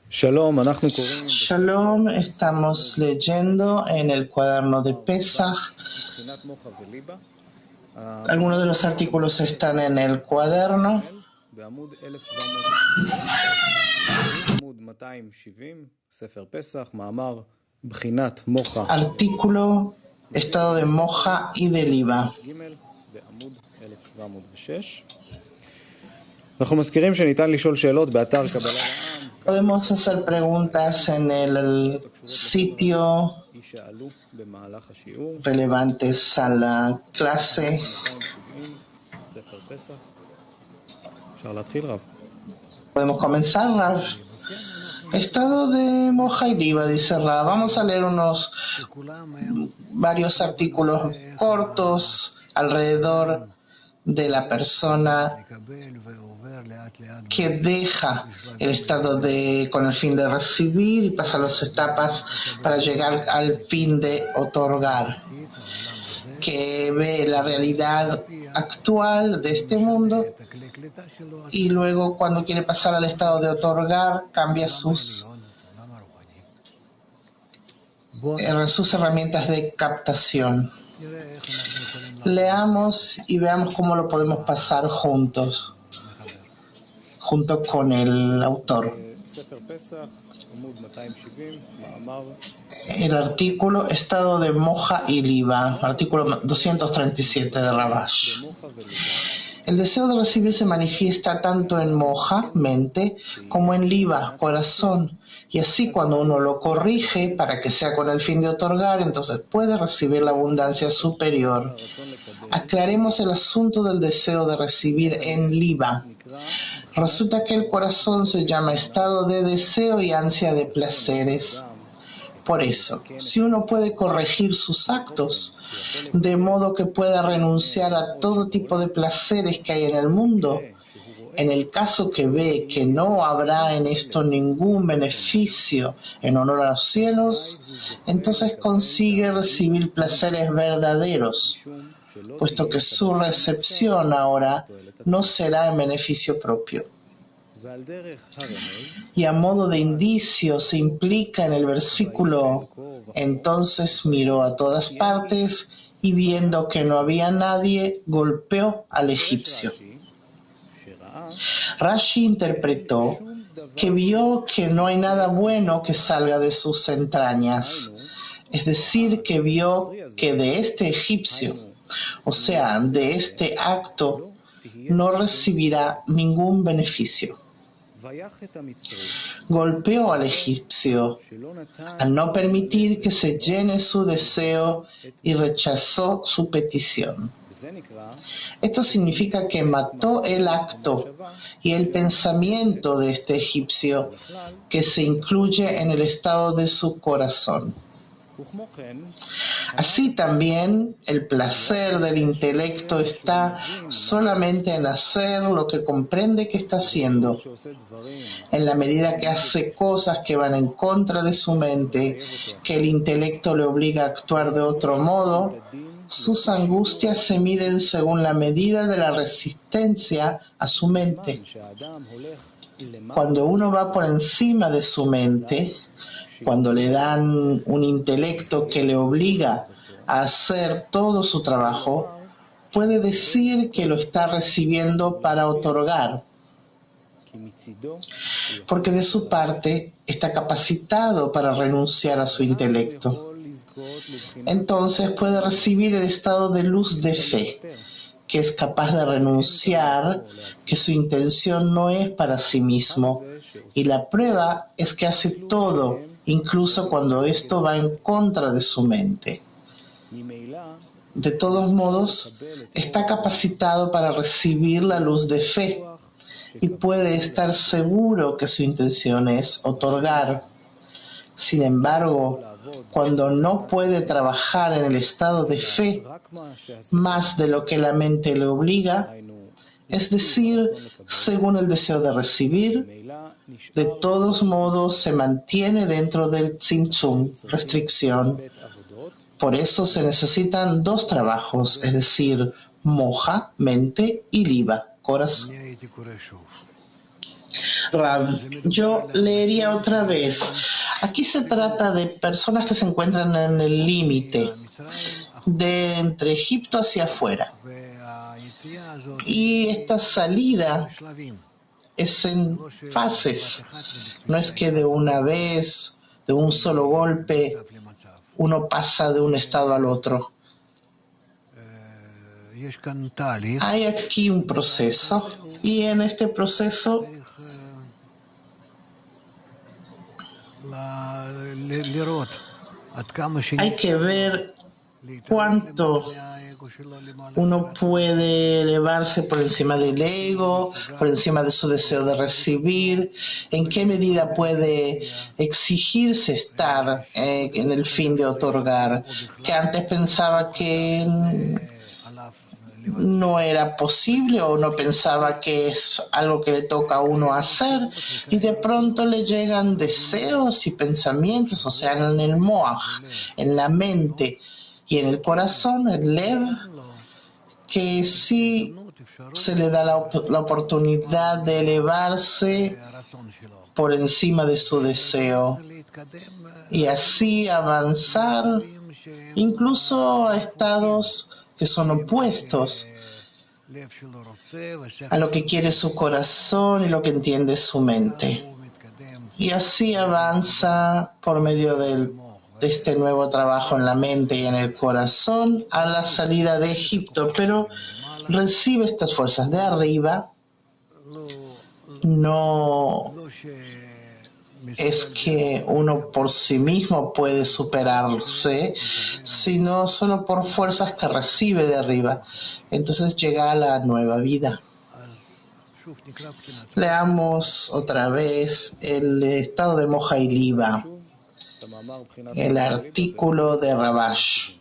Shalom, estamos leyendo en el cuaderno de Pesach. Algunos de los artículos están en el cuaderno. Artículo, estado de moja y de liba. Podemos hacer preguntas en el sitio relevantes a la clase. ¿Podemos comenzar, Rav? Estado de moja y liba, dice Rav. Vamos a leer varios artículos cortos alrededor de la persona que deja el estado con el fin de recibir y pasa las etapas para llegar al fin de otorgar, que ve la realidad actual de este mundo y luego cuando quiere pasar al estado de otorgar cambia sus herramientas de captación. Leamos y veamos cómo lo podemos pasar junto con el autor. El artículo Estado de moja y liba, artículo 237 de Rabash. El deseo de recibir se manifiesta tanto en moja, mente, como en liba, corazón. Y así cuando uno lo corrige para que sea con el fin de otorgar, entonces puede recibir la abundancia superior. Aclaremos el asunto del deseo de recibir en liba. Resulta que el corazón se llama estado de deseo y ansia de placeres. Por eso, si uno puede corregir sus actos, de modo que pueda renunciar a todo tipo de placeres que hay en el mundo, en el caso que ve que no habrá en esto ningún beneficio en honor a los cielos, entonces consigue recibir placeres verdaderos, puesto que su recepción ahora no será en beneficio propio. Y a modo de indicio se implica en el versículo: entonces miró a todas partes y viendo que no había nadie, golpeó al egipcio. Rashi interpretó que vio que no hay nada bueno que salga de sus entrañas, es decir, que vio que de este egipcio, o sea, de este acto, no recibirá ningún beneficio. Golpeó al egipcio al no permitir que se llene su deseo y rechazó su petición. Esto significa que mató el acto y el pensamiento de este egipcio que se incluye en el estado de su corazón. Así también, el placer del intelecto está solamente en hacer lo que comprende que está haciendo. En la medida que hace cosas que van en contra de su mente, que el intelecto le obliga a actuar de otro modo, sus angustias se miden según la medida de la resistencia a su mente. Cuando uno va por encima de su mente, cuando le dan un intelecto que le obliga a hacer todo su trabajo, puede decir que lo está recibiendo para otorgar, porque de su parte está capacitado para renunciar a su intelecto. Entonces puede recibir el estado de luz de fe, que es capaz de renunciar, que su intención no es para sí mismo, y la prueba es que hace todo, incluso cuando esto va en contra de su mente. De todos modos, está capacitado para recibir la luz de fe y puede estar seguro que su intención es otorgar. Sin embargo, cuando no puede trabajar en el estado de fe más de lo que la mente le obliga, es decir, según el deseo de recibir, de todos modos se mantiene dentro del tzimtzum, restricción. Por eso se necesitan dos trabajos, es decir, moja, mente, y liba, corazón. Rav, yo leería otra vez. Aquí se trata de personas que se encuentran en el límite de entre Egipto hacia afuera. Y esta salida es en fases. No es que de una vez, de un solo golpe, uno pasa de un estado al otro. Hay aquí un proceso y en este proceso hay que ver cuánto uno puede elevarse por encima del ego, por encima de su deseo de recibir, en qué medida puede exigirse estar en el fin de otorgar, que antes pensaba que no era posible o no pensaba que es algo que le toca a uno hacer, y de pronto le llegan deseos y pensamientos, o sea, en el moaj, en la mente y en el corazón, el lev, que sí se le da la oportunidad de elevarse por encima de su deseo y así avanzar incluso a estados que son opuestos a lo que quiere su corazón y lo que entiende su mente. Y así avanza por medio de este nuevo trabajo en la mente y en el corazón a la salida de Egipto, pero recibe estas fuerzas de arriba. No es que uno por sí mismo puede superarse, sino solo por fuerzas que recibe de arriba. Entonces llega a la nueva vida. Leamos otra vez el estado de Moja y Liba, el artículo de Rabash.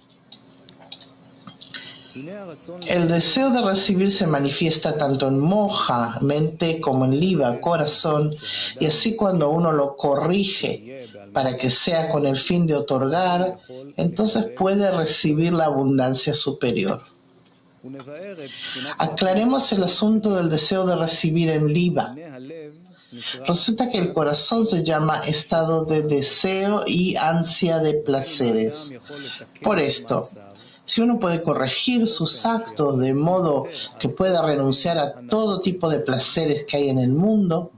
El deseo de recibir se manifiesta tanto en moja, mente, como en liba, corazón, y así cuando uno lo corrige para que sea con el fin de otorgar, entonces puede recibir la abundancia superior. Aclaremos el asunto del deseo de recibir en liba. Resulta que el corazón se llama estado de deseo y ansia de placeres. Por esto, si uno puede corregir sus actos de modo que pueda renunciar a todo tipo de placeres que hay en el mundo,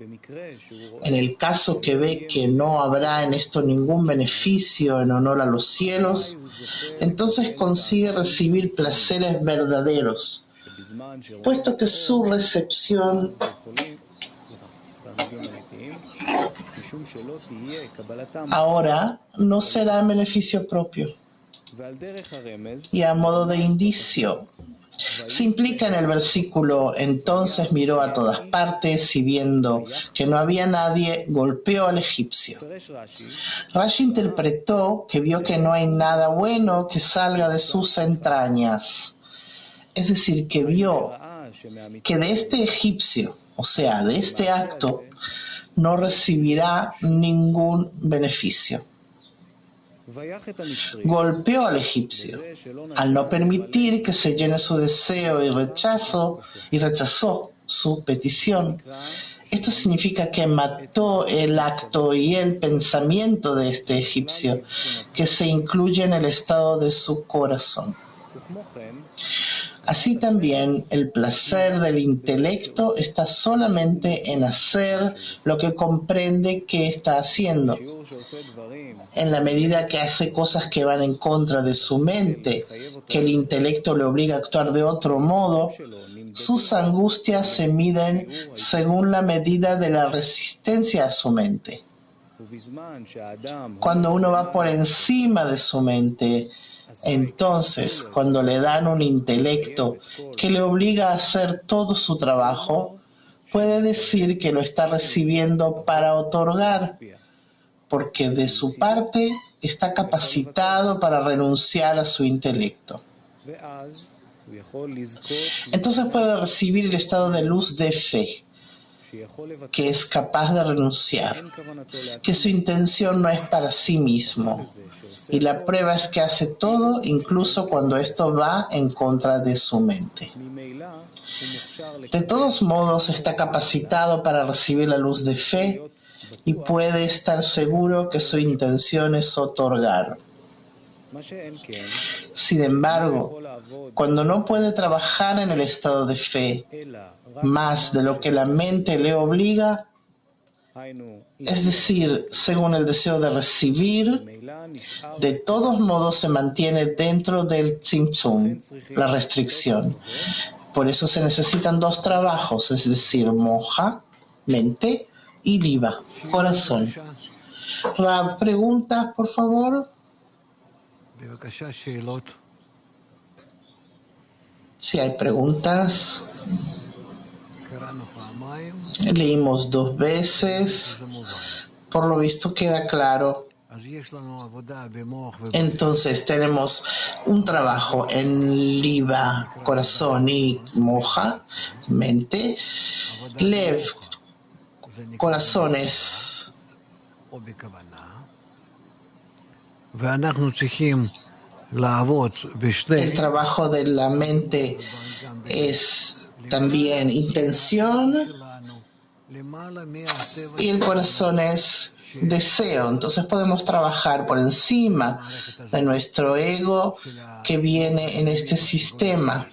en el caso que ve que no habrá en esto ningún beneficio en honor a los cielos, entonces consigue recibir placeres verdaderos, puesto que su recepción ahora no será en beneficio propio. Y a modo de indicio, se implica en el versículo: entonces miró a todas partes y viendo que no había nadie, golpeó al egipcio. Rashi interpretó que vio que no hay nada bueno que salga de sus entrañas. Es decir, que vio que de este egipcio, o sea, de este acto, no recibirá ningún beneficio. Golpeó al egipcio al no permitir que se llene su deseo y rechazó su petición. Esto significa que mató el acto y el pensamiento de este egipcio, que se incluye en el estado de su corazón. Así también, el placer del intelecto está solamente en hacer lo que comprende que está haciendo. En la medida que hace cosas que van en contra de su mente, que el intelecto le obliga a actuar de otro modo, sus angustias se miden según la medida de la resistencia a su mente. Cuando uno va por encima de su mente, entonces, cuando le dan un intelecto que le obliga a hacer todo su trabajo, puede decir que lo está recibiendo para otorgar, porque de su parte está capacitado para renunciar a su intelecto. Entonces puede recibir el estado de luz de fe, que es capaz de renunciar, que su intención no es para sí mismo. Y la prueba es que hace todo, incluso cuando esto va en contra de su mente. De todos modos, está capacitado para recibir la luz de fe y puede estar seguro que su intención es otorgar. Sin embargo, cuando no puede trabajar en el estado de fe más de lo que la mente le obliga, es decir, según el deseo de recibir, de todos modos se mantiene dentro del tzimtzum, la restricción. Por eso se necesitan dos trabajos, es decir, moja, mente, y liba, corazón. Rab, preguntas, por favor. Si hay preguntas. Leímos 2 veces. Por lo visto queda claro. Entonces tenemos un trabajo en liba, corazón y moja, mente. Lev, corazones. El trabajo de la mente es también intención y el corazón es deseo. Entonces podemos trabajar por encima de nuestro ego que viene en este sistema,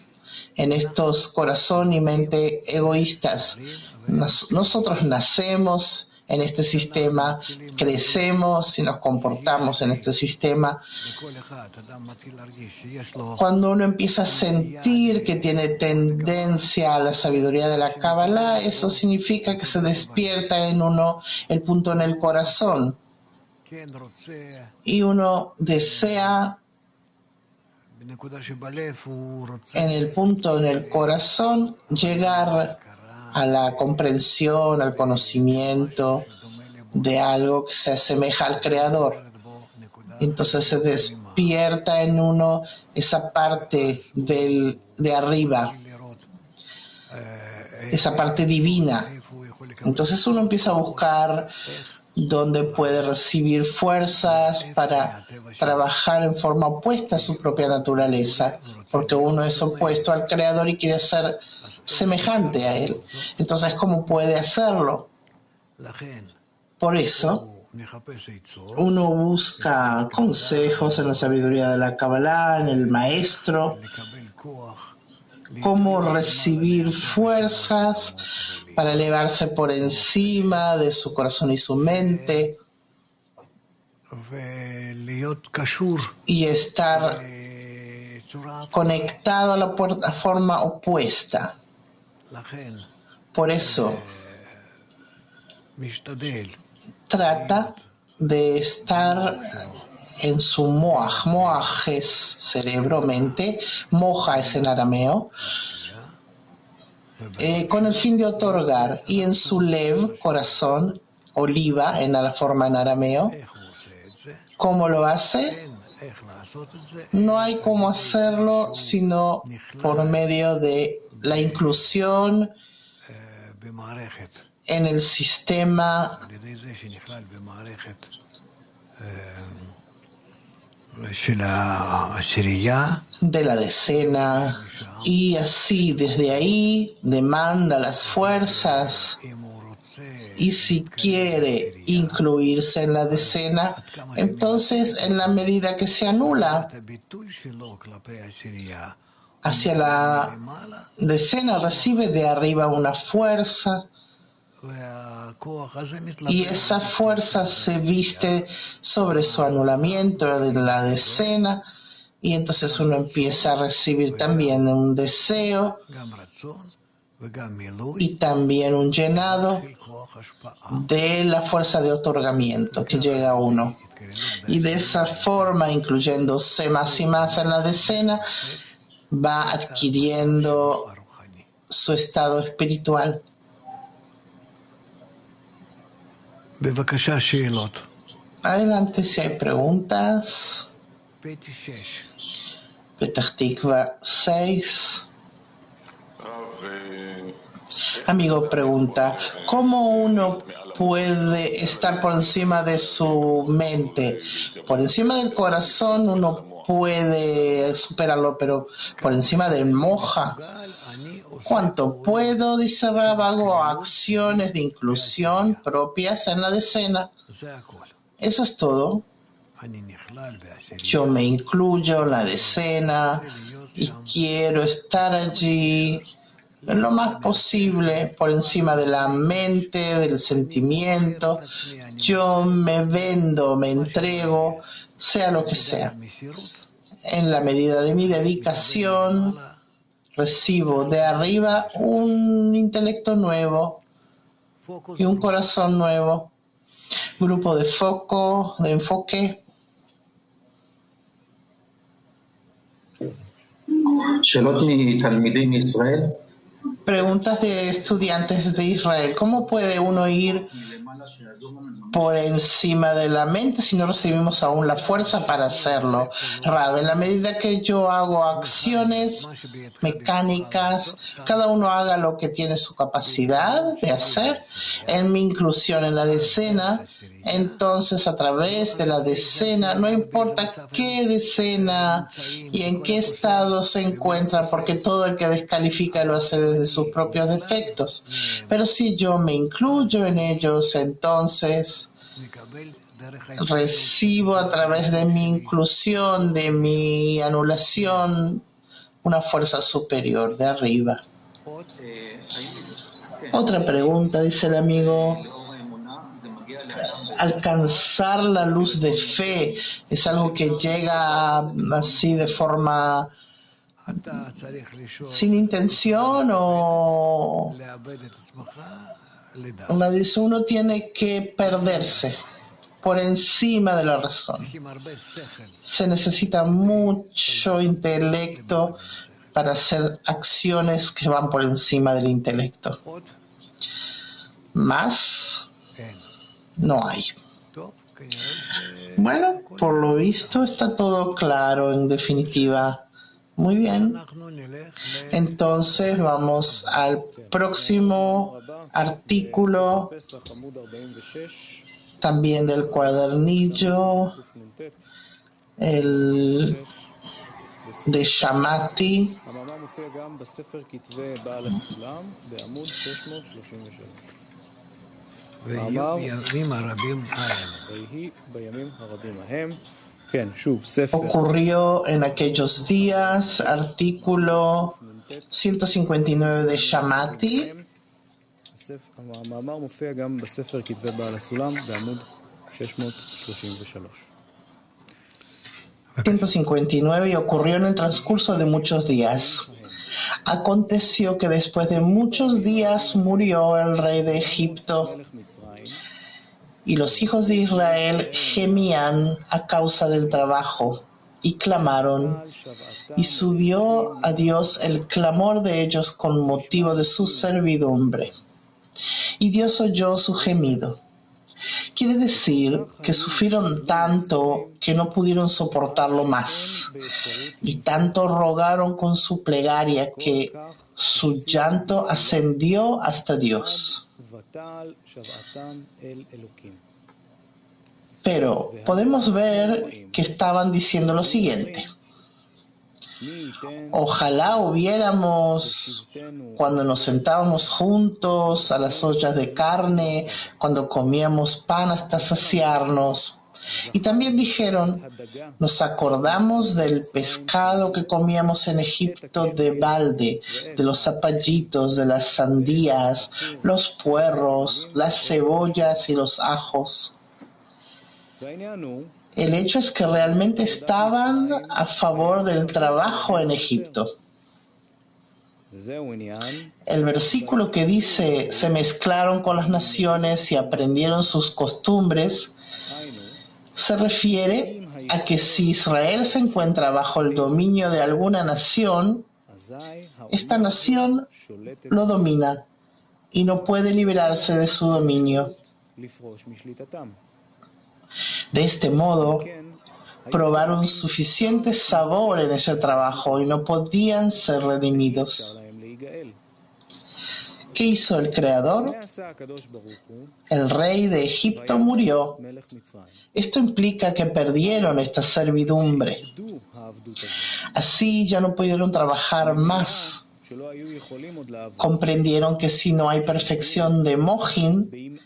en estos corazón y mente egoístas. Nosotros nacemos en este sistema, crecemos y nos comportamos en este sistema. Cuando uno empieza a sentir que tiene tendencia a la sabiduría de la Kabbalah, eso significa que se despierta en uno el punto en el corazón y uno desea en el punto en el corazón llegar a la comprensión, al conocimiento de algo que se asemeja al Creador. Entonces se despierta en uno esa parte de arriba, esa parte divina. Entonces uno empieza a buscar dónde puede recibir fuerzas para trabajar en forma opuesta a su propia naturaleza, porque uno es opuesto al Creador y quiere ser semejante a Él. Entonces, ¿cómo puede hacerlo? Por eso, uno busca consejos en la sabiduría de la Kabbalah, en el maestro, cómo recibir fuerzas para elevarse por encima de su corazón y su mente y estar conectado a la forma opuesta. Por eso, trata de estar en su moaj. Moaj es cerebro, mente. Moja es en arameo. Con el fin de otorgar. Y en su lev, corazón, oliva, en la forma en arameo. ¿Cómo lo hace? No hay cómo hacerlo sino por medio de la inclusión en el sistema de la decena, y así desde ahí demanda las fuerzas, y si quiere incluirse en la decena, entonces en la medida que se anula hacia la decena, recibe de arriba una fuerza, y esa fuerza se viste sobre su anulamiento de la decena, y entonces uno empieza a recibir también un deseo y también un llenado de la fuerza de otorgamiento que llega a uno. Y de esa forma, incluyéndose más y más en la decena, va adquiriendo su estado espiritual. Adelante si hay preguntas. Petah Tikva 6. Amigo pregunta, ¿cómo uno puede estar por encima de su mente? Por encima del corazón uno puede superarlo, pero por encima del moja. ¿Cuánto puedo? Dice Rab, hago acciones de inclusión propias en la decena. Eso es todo. Yo me incluyo en la decena y quiero estar allí en lo más posible, por encima de la mente, del sentimiento. Yo me vendo, me entrego, sea lo que sea. En la medida de mi dedicación, recibo de arriba un intelecto nuevo y un corazón nuevo. Grupo de foco, de enfoque. Preguntas de estudiantes de Israel. ¿Cómo puede uno ir por encima de la mente si no recibimos aún la fuerza para hacerlo? Rab, en la medida que yo hago acciones mecánicas, cada uno haga lo que tiene su capacidad de hacer. En mi inclusión en la decena, entonces a través de la decena, no importa qué decena y en qué estado se encuentra, porque todo el que descalifica lo hace desde sus propios defectos. Pero si yo me incluyo en ellos, entonces recibo a través de mi inclusión, de mi anulación, una fuerza superior de arriba. Otra pregunta, dice el amigo. Alcanzar la luz de fe es algo que llega así de forma sin intención o uno tiene que perderse por encima de la razón. Se necesita mucho intelecto para hacer acciones que van por encima del intelecto. Más no hay. Bueno, por lo visto está todo claro en definitiva. Muy bien. Entonces vamos al próximo artículo, también del cuadernillo, el de Shamati. Ocurrió en aquellos días, artículo 159 de Shamati. 159 y ocurrió en el transcurso de muchos días. Aconteció que después de muchos días murió el rey de Egipto y los hijos de Israel gemían a causa del trabajo y clamaron, y subió a Dios el clamor de ellos con motivo de su servidumbre. Y Dios oyó su gemido. Quiere decir que sufrieron tanto que no pudieron soportarlo más, y tanto rogaron con su plegaria que su llanto ascendió hasta Dios. Pero podemos ver que estaban diciendo lo siguiente: ojalá hubiéramos, cuando nos sentábamos juntos a las ollas de carne, cuando comíamos pan hasta saciarnos. Y también dijeron, nos acordamos del pescado que comíamos en Egipto de balde, de los zapallitos, de las sandías, los puerros, las cebollas y los ajos. El hecho es que realmente estaban a favor del trabajo en Egipto. El versículo que dice, se mezclaron con las naciones y aprendieron sus costumbres, se refiere a que si Israel se encuentra bajo el dominio de alguna nación, esta nación lo domina y no puede liberarse de su dominio. De este modo, probaron suficiente sabor en ese trabajo y no podían ser redimidos. ¿Qué hizo el Creador? El rey de Egipto murió. Esto implica que perdieron esta servidumbre. Así ya no pudieron trabajar más. Comprendieron que si no hay perfección de Mohin,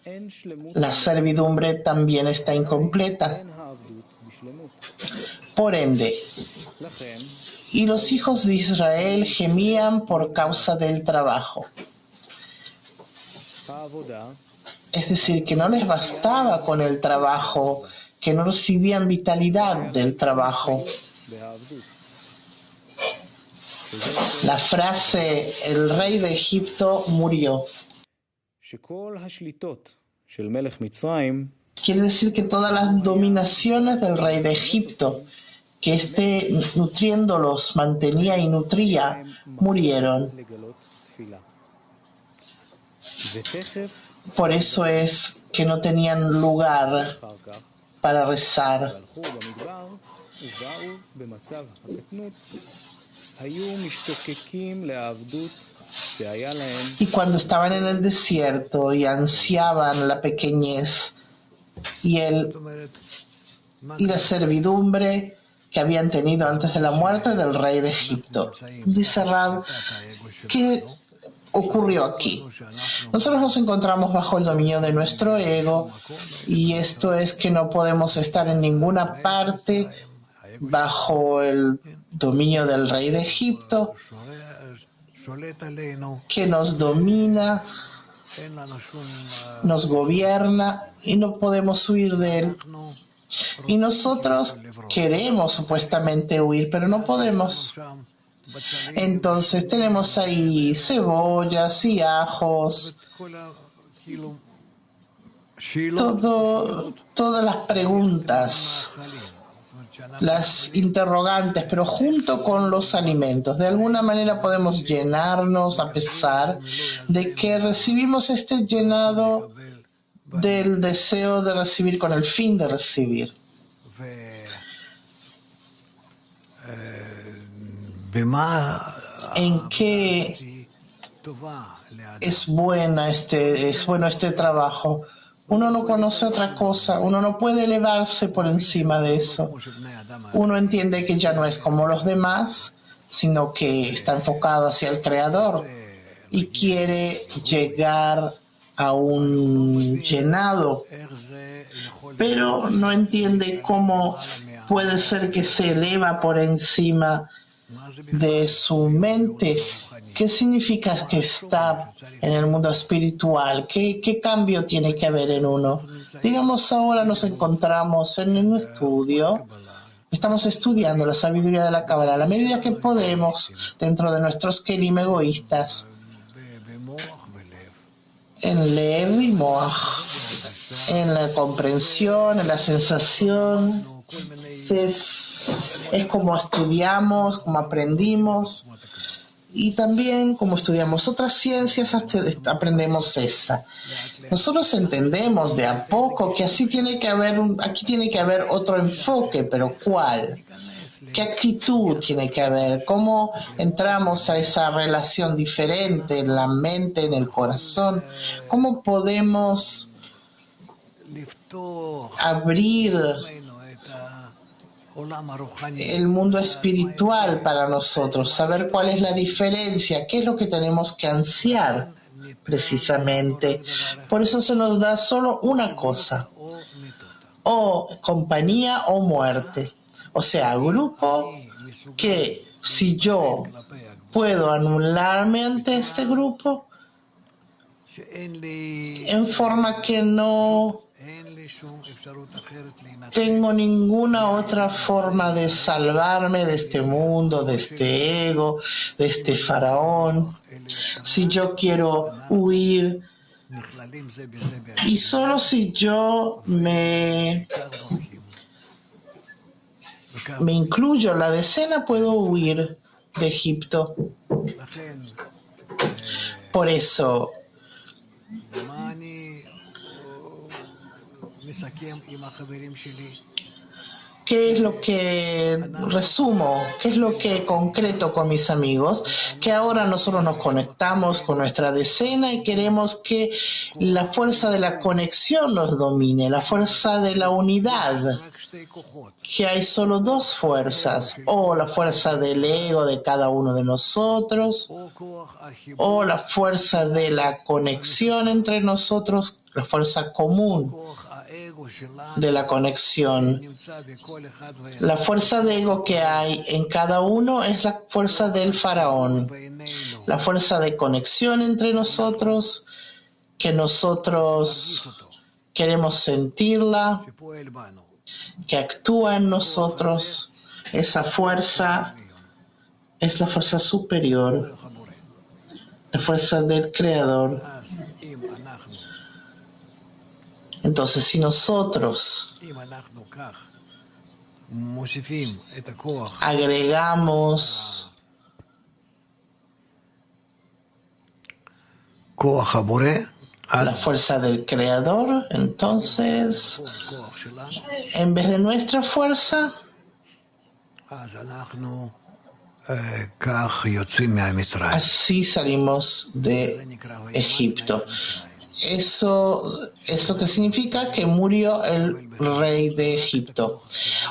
la servidumbre también está incompleta. Por ende, y los hijos de Israel gemían por causa del trabajo. Es decir, que no les bastaba con el trabajo, que no recibían vitalidad del trabajo. La frase, el rey de Egipto murió, quiere decir que todas las dominaciones del rey de Egipto, que nutriéndolos mantenía y nutría, murieron. Por eso es que no tenían lugar para rezar. Y cuando estaban en el desierto y ansiaban la pequeñez y la servidumbre que habían tenido antes de la muerte del rey de Egipto. Dice Rab, ¿qué ocurrió aquí? Nosotros nos encontramos bajo el dominio de nuestro ego, y esto es que no podemos estar en ninguna parte bajo el dominio del rey de Egipto, que nos domina, nos gobierna y no podemos huir de él. Y nosotros queremos supuestamente huir, pero no podemos. Entonces tenemos ahí cebollas y ajos, todas las preguntas, las interrogantes, pero junto con los alimentos. De alguna manera podemos llenarnos a pesar de que recibimos este llenado del deseo de recibir con el fin de recibir. ¿En qué es bueno este trabajo? Uno no conoce otra cosa, uno no puede elevarse por encima de eso. Uno entiende que ya no es como los demás, sino que está enfocado hacia el Creador y quiere llegar a un llenado, pero no entiende cómo puede ser que se eleva por encima de su mente. ¿Qué significa que está en el mundo espiritual? ¿Qué cambio tiene que haber en uno? Digamos, ahora nos encontramos en un estudio, estamos estudiando la sabiduría de la Cábala a la medida que podemos dentro de nuestros kelim egoístas, en Lev y Moach, en la comprensión, en la sensación. Es como estudiamos, como aprendimos, y también como estudiamos otras ciencias, aprendemos esta. Nosotros entendemos de a poco que aquí tiene que haber otro enfoque, pero ¿cuál? ¿Qué actitud tiene que haber? ¿Cómo entramos a esa relación diferente en la mente, en el corazón? ¿Cómo podemos abrir el mundo espiritual para nosotros, saber cuál es la diferencia, qué es lo que tenemos que ansiar precisamente? Por eso se nos da solo una cosa, o compañía o muerte. O sea, grupo que si yo puedo anularme ante este grupo, en forma que no tengo ninguna otra forma de salvarme de este mundo, de este ego, de este faraón. Si yo quiero huir, y solo si yo me incluyo en la decena, puedo huir de Egipto. Por eso, ¿qué es lo que resumo? ¿Qué es lo que concreto con mis amigos? Que ahora nosotros nos conectamos con nuestra decena y queremos que la fuerza de la conexión nos domine, la fuerza de la unidad. Que hay solo dos fuerzas, o la fuerza del ego de cada uno de nosotros, o la fuerza de la conexión entre nosotros, la fuerza común de la conexión. La fuerza de ego que hay en cada uno es la fuerza del faraón, la fuerza de conexión entre nosotros, que nosotros queremos sentirla, que actúa en nosotros. Esa fuerza es la fuerza superior, la fuerza del Creador. Entonces, si nosotros agregamos la fuerza del Creador, entonces, en vez de nuestra fuerza, así salimos de Egipto. Eso es lo que significa que murió el rey de Egipto.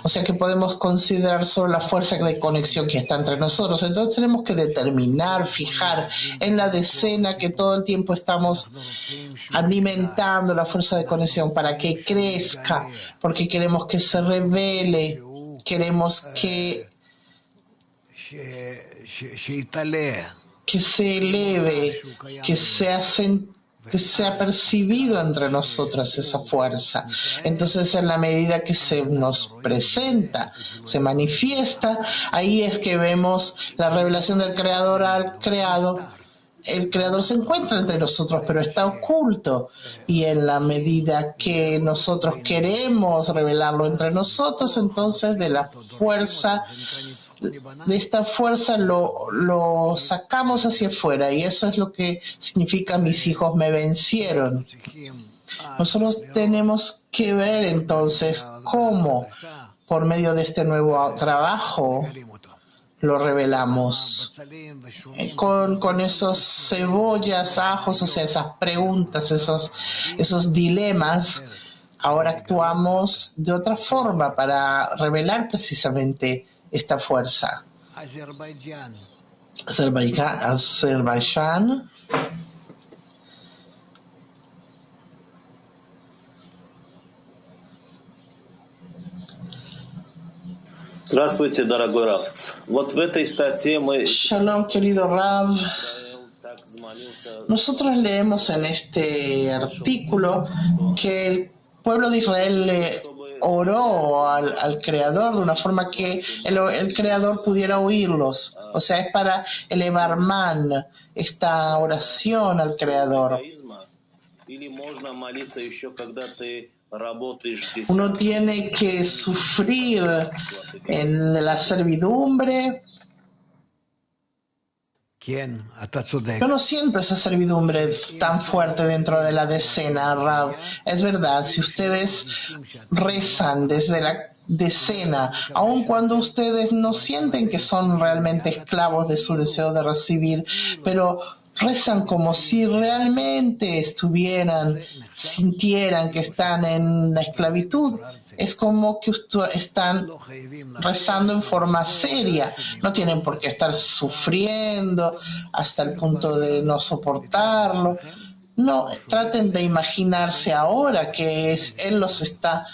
O sea que podemos considerar solo la fuerza de conexión que está entre nosotros. Entonces tenemos que determinar, fijar en la decena que todo el tiempo estamos alimentando la fuerza de conexión para que crezca, porque queremos que se revele, queremos que se eleve, que sea percibido entre nosotros esa fuerza. Entonces, en la medida que se nos presenta, se manifiesta, ahí es que vemos la revelación del Creador al creado. El Creador se encuentra entre nosotros, pero está oculto. Y en la medida que nosotros queremos revelarlo entre nosotros, entonces de esta fuerza lo sacamos hacia afuera, y eso es lo que significa mis hijos me vencieron. Nosotros tenemos que ver entonces cómo por medio de este nuevo trabajo lo revelamos. Con esos cebollas, ajos, o sea, esas preguntas, esos dilemas, ahora actuamos de otra forma para revelar precisamente esta fuerza. Azerbaiyán. Здравствуйте, дорогой Рав. Вот в этой статье мы... Shalom, querido Rav. Nosotros leemos en este artículo que el pueblo de Israel le oró al Creador de una forma que el Creador pudiera oírlos. O sea, es para elevar esta oración al Creador. Uno tiene que sufrir en la servidumbre. Yo no siento esa servidumbre tan fuerte dentro de la decena, Rav. Es verdad, si ustedes rezan desde la decena, aun cuando ustedes no sienten que son realmente esclavos de su deseo de recibir, pero rezan como si realmente sintieran que están en la esclavitud. Es como que están rezando en forma seria. No tienen por qué estar sufriendo hasta el punto de no soportarlo. No, traten de imaginarse ahora que Él los está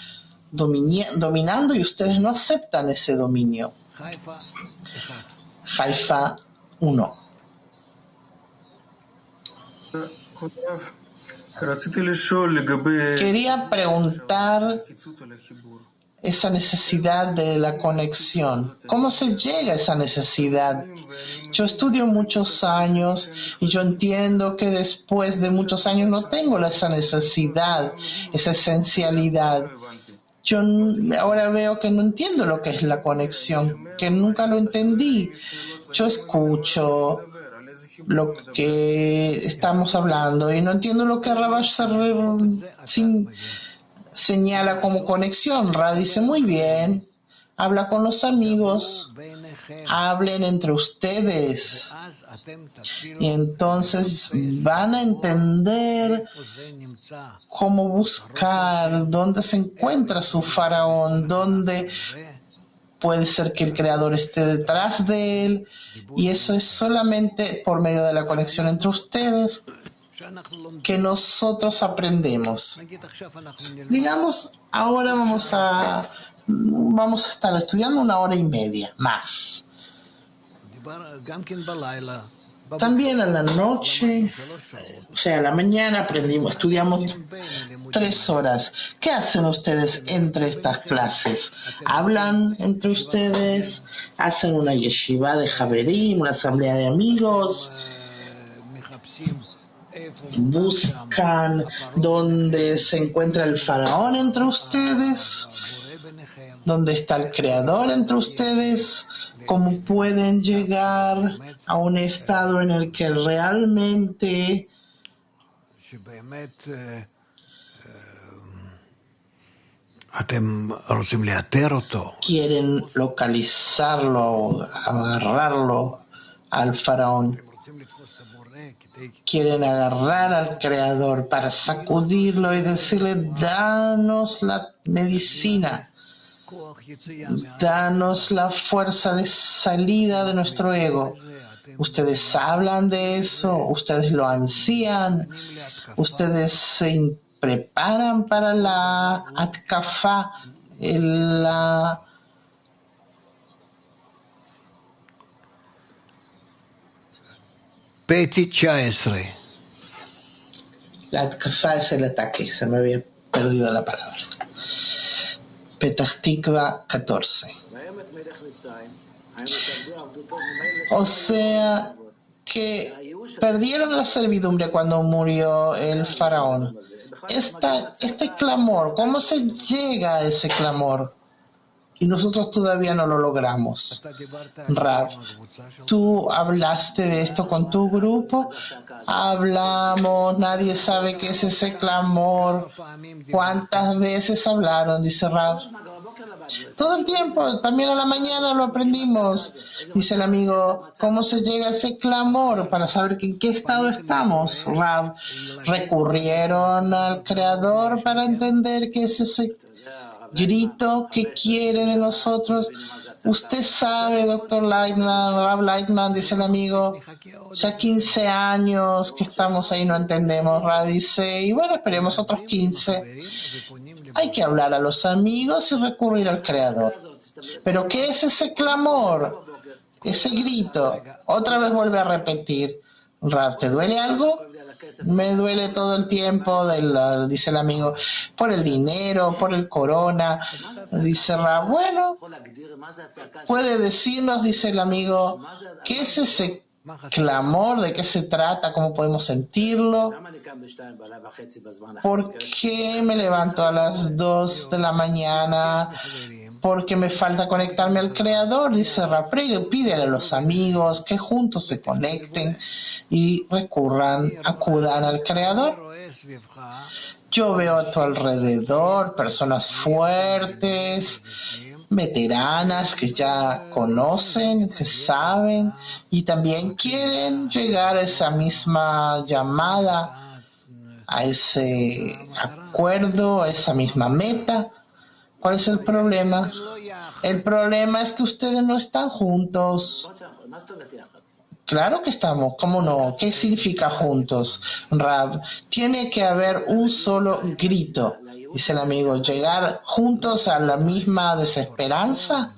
dominando y ustedes no aceptan ese dominio. Haifa 1. Quería preguntar esa necesidad de la conexión. ¿Cómo se llega a esa necesidad? Yo estudio muchos años y yo entiendo que después de muchos años no tengo esa necesidad, esa esencialidad. Yo ahora veo que no entiendo lo que es la conexión, que nunca lo entendí. Yo escucho lo que estamos hablando y no entiendo lo que Rabash señala como conexión. Ra dice muy bien, habla con los amigos, hablen entre ustedes. Y entonces van a entender cómo buscar, dónde se encuentra su faraón, dónde puede ser que el creador esté detrás de él. Y eso es solamente por medio de la conexión entre ustedes que nosotros aprendemos. Digamos, ahora vamos a estar estudiando 1 hora y media más. También a la noche, o sea, a la mañana estudiamos 3 horas. ¿Qué hacen ustedes entre estas clases? ¿Hablan entre ustedes? ¿Hacen una yeshiva de Javerim, una asamblea de amigos? ¿Buscan dónde se encuentra el faraón entre ustedes? ¿Dónde está el creador entre ustedes? ¿Cómo pueden llegar a un estado en el que realmente quieren localizarlo, agarrarlo al faraón? Quieren agarrar al creador para sacudirlo y decirle: danos la medicina, danos la fuerza de salida de nuestro ego. Ustedes hablan de eso, ustedes lo ansían, ustedes se preparan para la atkafá, la atkafá es el ataque, se me había perdido la palabra. Petah Tikva 14. O sea que perdieron la servidumbre cuando murió el faraón. Este clamor, ¿cómo se llega a ese clamor? Y nosotros todavía no lo logramos. Rav, ¿tú hablaste de esto con tu grupo? Hablamos, nadie sabe qué es ese clamor. ¿Cuántas veces hablaron? Dice Rav. Todo el tiempo, también a la mañana lo aprendimos. Dice el amigo, ¿cómo se llega a ese clamor para saber en qué estado estamos? Rav, recurrieron al Creador para entender qué es ese grito que quiere de nosotros. Usted sabe, doctor Lightman, Rav Lightman, dice el amigo, ya 15 años que estamos ahí, no entendemos. Rav dice, y bueno, esperemos otros 15. Hay que hablar a los amigos y recurrir al Creador. Pero ¿qué es ese clamor? Ese grito. Otra vez vuelve a repetir. Rav, ¿te duele algo? Me duele todo el tiempo, dice el amigo, por el dinero, por el corona. Dice Rav, bueno, puede decirnos, dice el amigo, ¿qué es ese clamor? ¿De qué se trata? ¿Cómo podemos sentirlo? ¿Por qué me levanto a las 2 de la mañana? Porque me falta conectarme al Creador, dice Rav. Pídele a los amigos que juntos se conecten y acudan al Creador. Yo veo a tu alrededor personas fuertes, veteranas que ya conocen, que saben y también quieren llegar a esa misma llamada, a ese acuerdo, a esa misma meta. ¿Cuál es el problema? El problema es que ustedes no están juntos. Claro que estamos, ¿cómo no? ¿Qué significa juntos, Rav? Tiene que haber un solo grito, dice el amigo, llegar juntos a la misma desesperanza.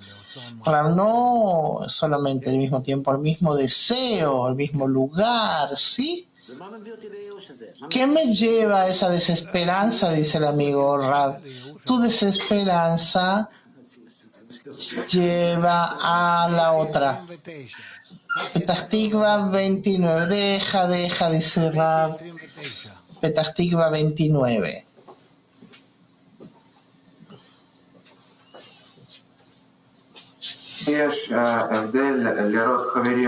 Rav, no solamente al mismo tiempo, al mismo deseo, al mismo lugar, ¿sí? ¿Qué me lleva a esa desesperanza? Dice el amigo Rav. Tu desesperanza lleva a la otra. Petah Tikva 29. Deja, dice Rav. Petah Tikva 29.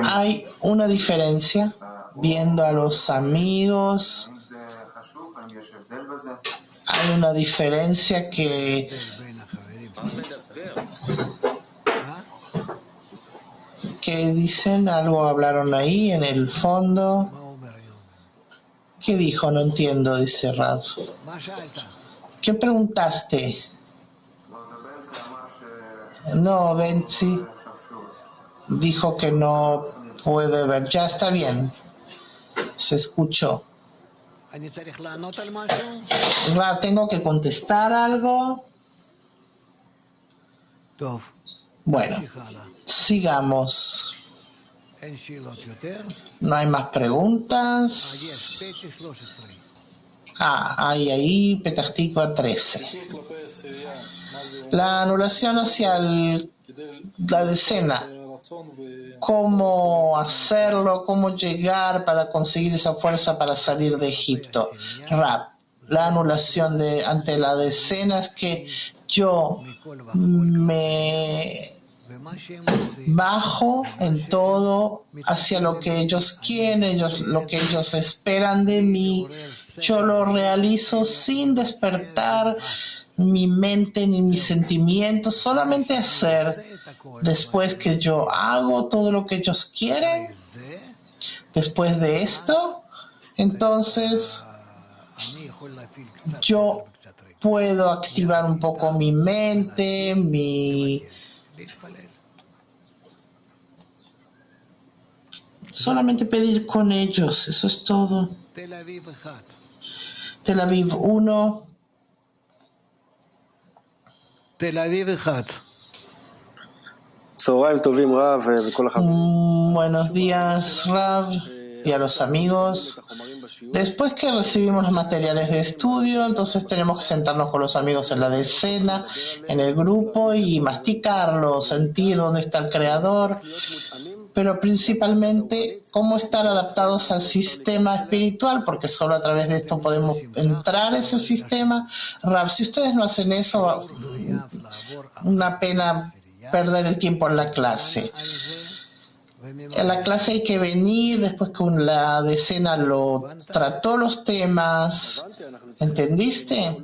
Hay una diferencia viendo a los amigos. Hay una diferencia que ¿Qué dicen? ¿Algo hablaron ahí en el fondo? ¿Qué dijo? No entiendo, dice Rav. ¿Qué preguntaste? No, Bentzi dijo que no puede ver. Ya está bien. Se escuchó. Rav, ¿tengo que contestar algo? Bueno, sigamos. No hay más preguntas. Hay ahí Petah Tikva 13. La anulación hacia la decena. ¿Cómo hacerlo? ¿Cómo llegar para conseguir esa fuerza para salir de Egipto? Rab, la anulación ante la decena es que yo me bajo en todo hacia lo que ellos quieren, lo que ellos esperan de mí. Yo lo realizo sin despertar mi mente ni mis sentimientos, solamente hacer. Después que yo hago todo lo que ellos quieren, después de esto, entonces yo puedo activar un poco mi mente, solamente pedir con ellos, eso es todo. Tel Aviv 1. Tel Aviv 1. Buenos días, Rav, y a los amigos. Después que recibimos los materiales de estudio, entonces tenemos que sentarnos con los amigos en la decena, en el grupo, y masticarlo, sentir dónde está el creador, pero principalmente cómo estar adaptados al sistema espiritual, porque solo a través de esto podemos entrar a ese sistema. Rav, si ustedes no hacen eso, una pena perder el tiempo en la clase. En la clase hay que venir después que la decena lo trató los temas. ¿Entendiste?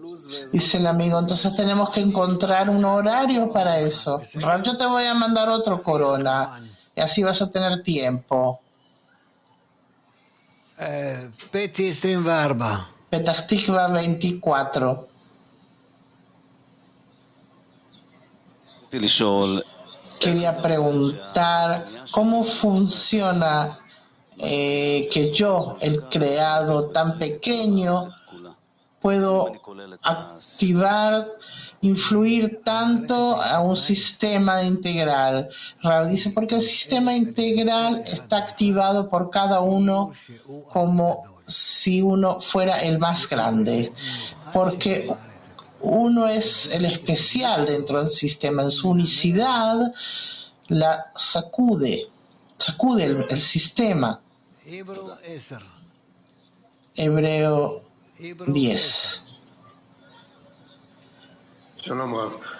Dice el amigo, entonces tenemos que encontrar un horario para eso. Rav, yo te voy a mandar otro corona y así vas a tener tiempo. Petah Tikva 24. Quería preguntar cómo funciona que yo, el creado tan pequeño, puedo activar, influir tanto a un sistema integral. Rav dice, porque el sistema integral está activado por cada uno como si uno fuera el más grande, porque uno es el especial dentro del sistema. En su unicidad la sacude el sistema. Hebreo 10.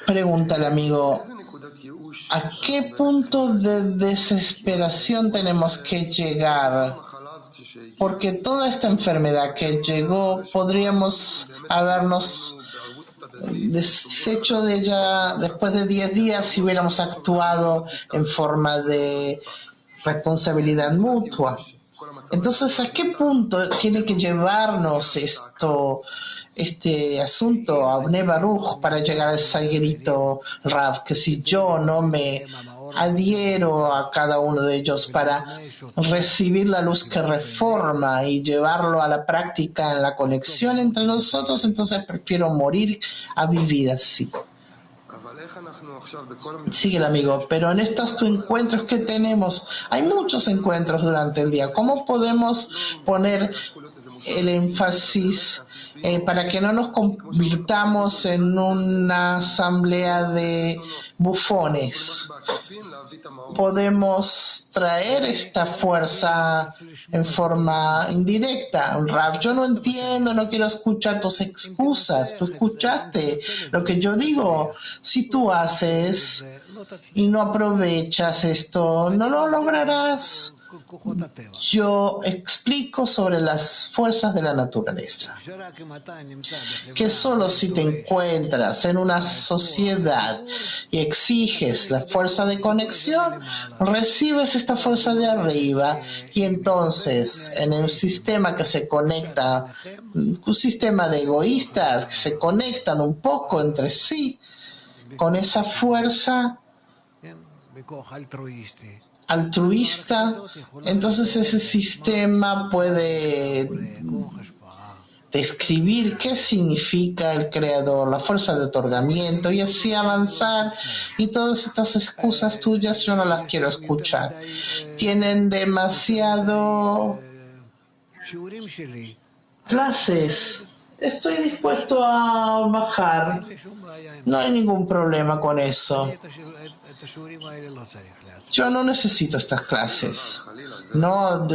Pregunta el amigo, ¿a qué punto de desesperación tenemos que llegar? Porque toda esta enfermedad que llegó, podríamos habernos deshecho de ella después de 10 días si hubiéramos actuado en forma de responsabilidad mutua. Entonces, ¿a qué punto tiene que llevarnos este asunto a Bnei Baruch para llegar a ese grito, Rav, que si yo no me adhiero a cada uno de ellos para recibir la luz que reforma y llevarlo a la práctica en la conexión entre nosotros, entonces prefiero morir a vivir así? Sigue el amigo, pero en estos encuentros que tenemos, hay muchos encuentros durante el día. ¿Cómo podemos poner el énfasis para que no nos convirtamos en una asamblea de bufones? Podemos traer esta fuerza en forma indirecta. Rav, yo no entiendo, no quiero escuchar tus excusas. Tú escuchaste lo que yo digo. Si tú haces y no aprovechas esto, no lo lograrás. Yo explico sobre las fuerzas de la naturaleza, que solo si te encuentras en una sociedad y exiges la fuerza de conexión, recibes esta fuerza de arriba y entonces en un sistema que se conecta, un sistema de egoístas que se conectan un poco entre sí, con esa fuerza altruista, entonces ese sistema puede describir qué significa el creador, la fuerza de otorgamiento y así avanzar. Y todas estas excusas tuyas yo no las quiero escuchar. Tienen demasiado clases. Estoy dispuesto a bajar. No hay ningún problema con eso. Yo no necesito estas clases. No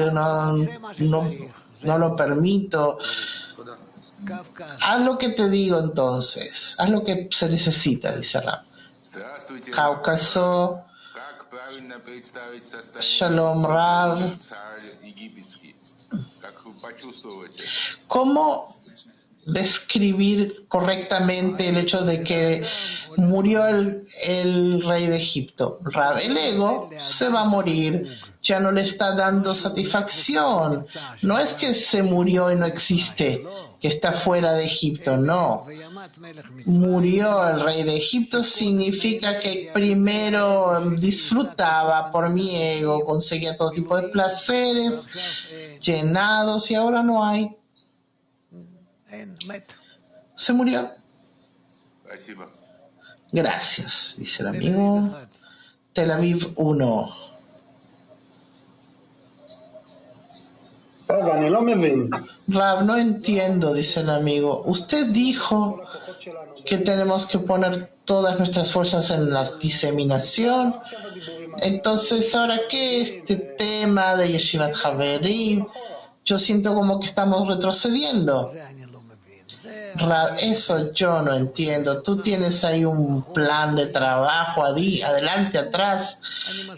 lo permito. Haz lo que te digo entonces. Haz lo que se necesita, dice Rab. Cáucaso. Shalom Rab. ¿Cómo describir correctamente el hecho de que murió el rey de Egipto? Rab, el ego se va a morir, ya no le está dando satisfacción. No es que se murió y no existe, que está fuera de Egipto, no. Murió el rey de Egipto significa que primero disfrutaba por mi ego, conseguía todo tipo de placeres llenados y ahora no hay. Se murió. Gracias, dice el amigo. Tel Aviv 1. Rav, no entiendo, dice el amigo. Usted dijo que tenemos que poner todas nuestras fuerzas en la diseminación. Entonces, ¿ahora qué? Este tema de Yeshivat Haverim, yo siento como que estamos retrocediendo. Rav, eso yo no entiendo. Tú tienes ahí un plan de trabajo adelante, atrás.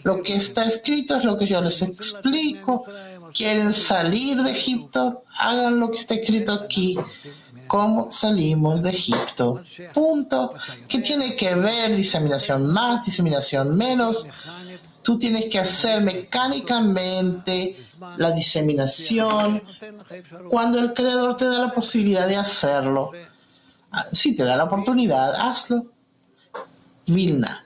Lo que está escrito es lo que yo les explico. ¿Quieren salir de Egipto? Hagan lo que está escrito aquí. ¿Cómo salimos de Egipto? Punto. ¿Qué tiene que ver diseminación más, diseminación menos? Tú tienes que hacer mecánicamente la diseminación cuando el creador te da la posibilidad de hacerlo. Si te da la oportunidad, hazlo. Vilna.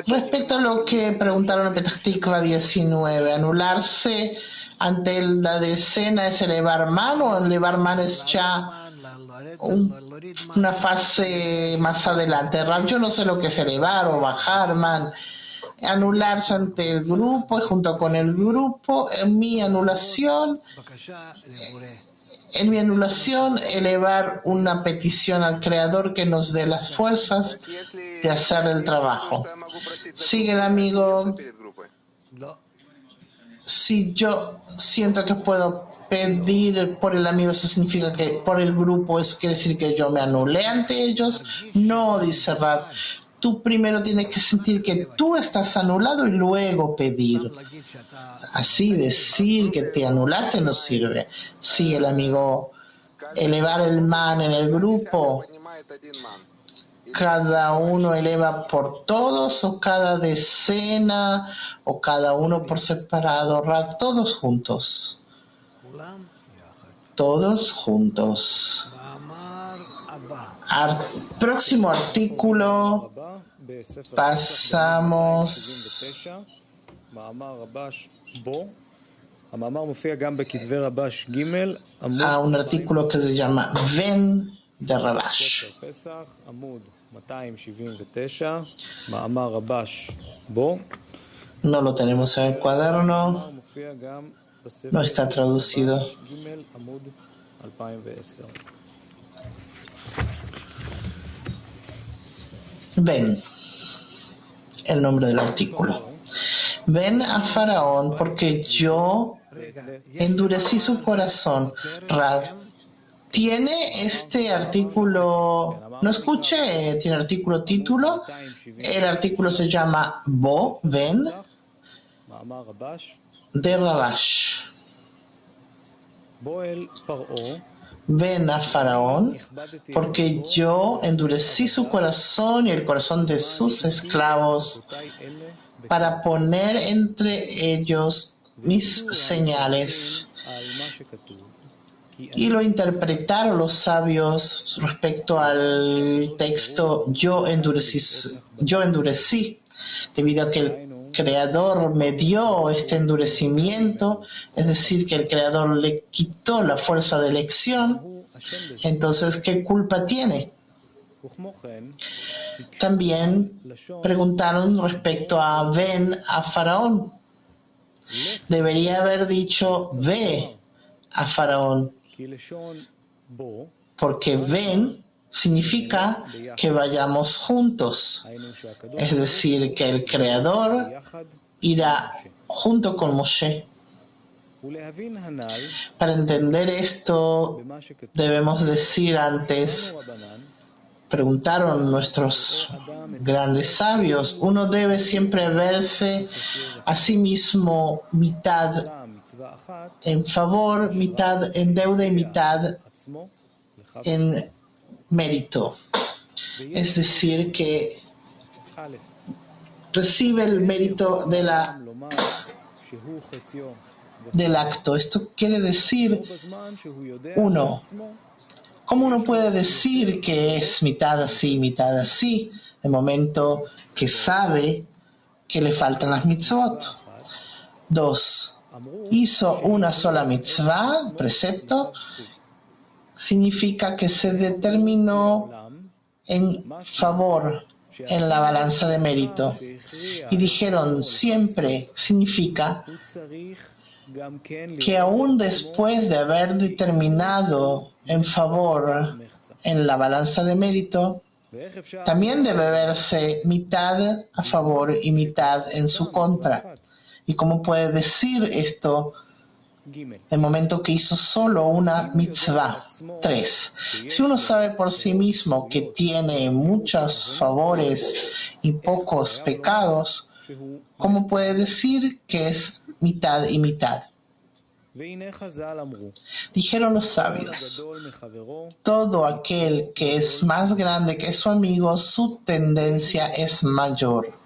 Respecto a lo que preguntaron en Petah Tikva 19, anularse ante la decena es elevar mano o elevar mano es ya una fase más adelante. Yo no sé lo que es elevar o bajar, man. Anularse ante el grupo y junto con el grupo, en mi anulación, elevar una petición al Creador que nos dé las fuerzas de hacer el trabajo. Sigue el amigo. Si yo siento que puedo pedir por el amigo, eso significa que por el grupo, eso quiere decir que yo me anulé ante ellos. No, dice Rab. Tú primero tienes que sentir que tú estás anulado y luego pedir. Así decir que te anulaste no sirve. Sigue el amigo. Elevar el man en el grupo. ¿Cada uno eleva por todos o cada decena o cada uno por separado? Rab, todos juntos. Todos juntos. Próximo artículo. Pasamos a un artículo que se llama Ven de Rabash. No lo tenemos en el cuaderno. No está traducido. Ven, el nombre del artículo. Ven a Faraón porque yo endurecí su corazón. Rab, tiene este artículo, no escuché, tiene artículo título. El artículo se llama Ven de Rabash. ven a Faraón, porque yo endurecí su corazón y el corazón de sus esclavos para poner entre ellos mis señales. Y lo interpretaron los sabios respecto al texto yo endurecí, debido a que el Creador me dio este endurecimiento, es decir, que el Creador le quitó la fuerza de elección. Entonces, ¿qué culpa tiene? También preguntaron respecto a ven a Faraón. Debería haber dicho ve a Faraón, porque ven significa que vayamos juntos, es decir, que el Creador irá junto con Moshe. Para entender esto, debemos decir antes, preguntaron nuestros grandes sabios, uno debe siempre verse a sí mismo mitad en favor, mitad en deuda y mitad en mérito. Es decir, que recibe el mérito del acto. Esto quiere decir, ¿cómo uno puede decir que es mitad así, de momento que sabe que le faltan las mitzvot? 2. Hizo una sola mitzvah, precepto, significa que se determinó en favor en la balanza de mérito. Y dijeron siempre significa que aún después de haber determinado en favor en la balanza de mérito, también debe verse mitad a favor y mitad en su contra. ¿Y cómo puede decir esto el momento que hizo solo una mitzvah? 3. Si uno sabe por sí mismo que tiene muchos favores y pocos pecados, ¿cómo puede decir que es mitad y mitad? Dijeron los sabios, todo aquel que es más grande que su amigo, su tendencia es mayor.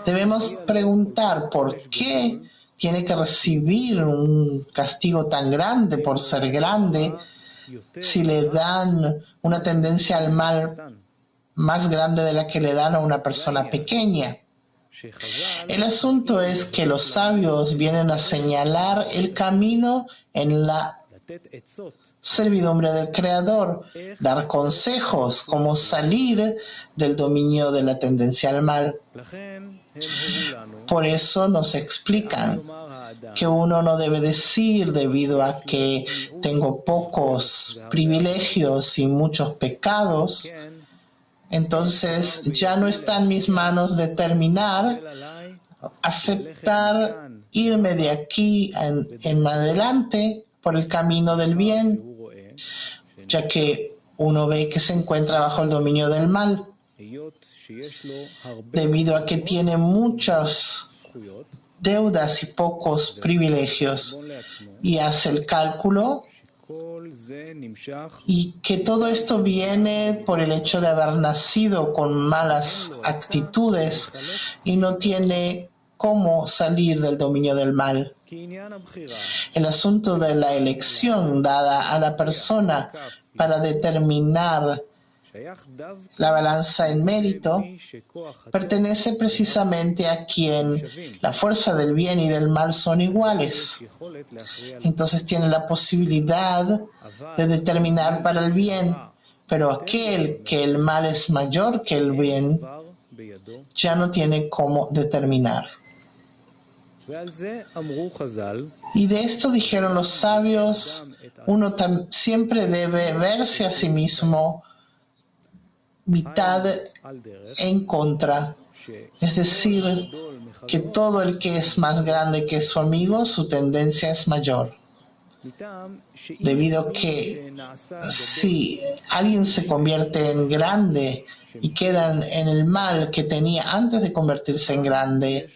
Debemos preguntar por qué tiene que recibir un castigo tan grande por ser grande si le dan una tendencia al mal más grande de la que le dan a una persona pequeña. El asunto es que los sabios vienen a señalar el camino en la servidumbre del Creador, dar consejos, cómo salir del dominio de la tendencia al mal. Por eso nos explican que uno no debe decir, debido a que tengo pocos privilegios y muchos pecados, entonces ya no está en mis manos determinar, aceptar, irme de aquí en adelante por el camino del bien, ya que uno ve que se encuentra bajo el dominio del mal, debido a que tiene muchas deudas y pocos privilegios, y hace el cálculo y que todo esto viene por el hecho de haber nacido con malas actitudes y no tiene cómo salir del dominio del mal. El asunto de la elección dada a la persona para determinar la balanza en mérito pertenece precisamente a quien la fuerza del bien y del mal son iguales. Entonces tiene la posibilidad de determinar para el bien, pero aquel que el mal es mayor que el bien ya no tiene cómo determinar. Y de esto dijeron los sabios, uno siempre debe verse a sí mismo mitad en contra, es decir, que todo el que es más grande que su amigo, su tendencia es mayor. Debido a que si alguien se convierte en grande y queda en el mal que tenía antes de convertirse en grande,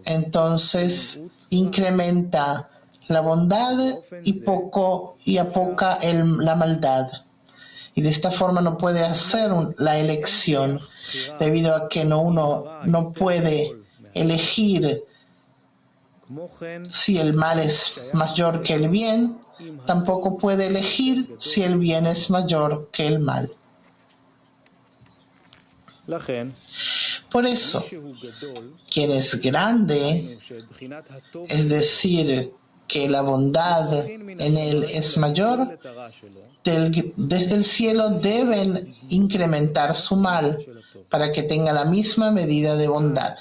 entonces incrementa la bondad y apoca la maldad. Y de esta forma no puede hacer la elección, debido a que uno no puede elegir si el mal es mayor que el bien, tampoco puede elegir si el bien es mayor que el mal. Por eso, quien es grande, es decir, que la bondad en él es mayor, desde el cielo deben incrementar su mal para que tenga la misma medida de bondad.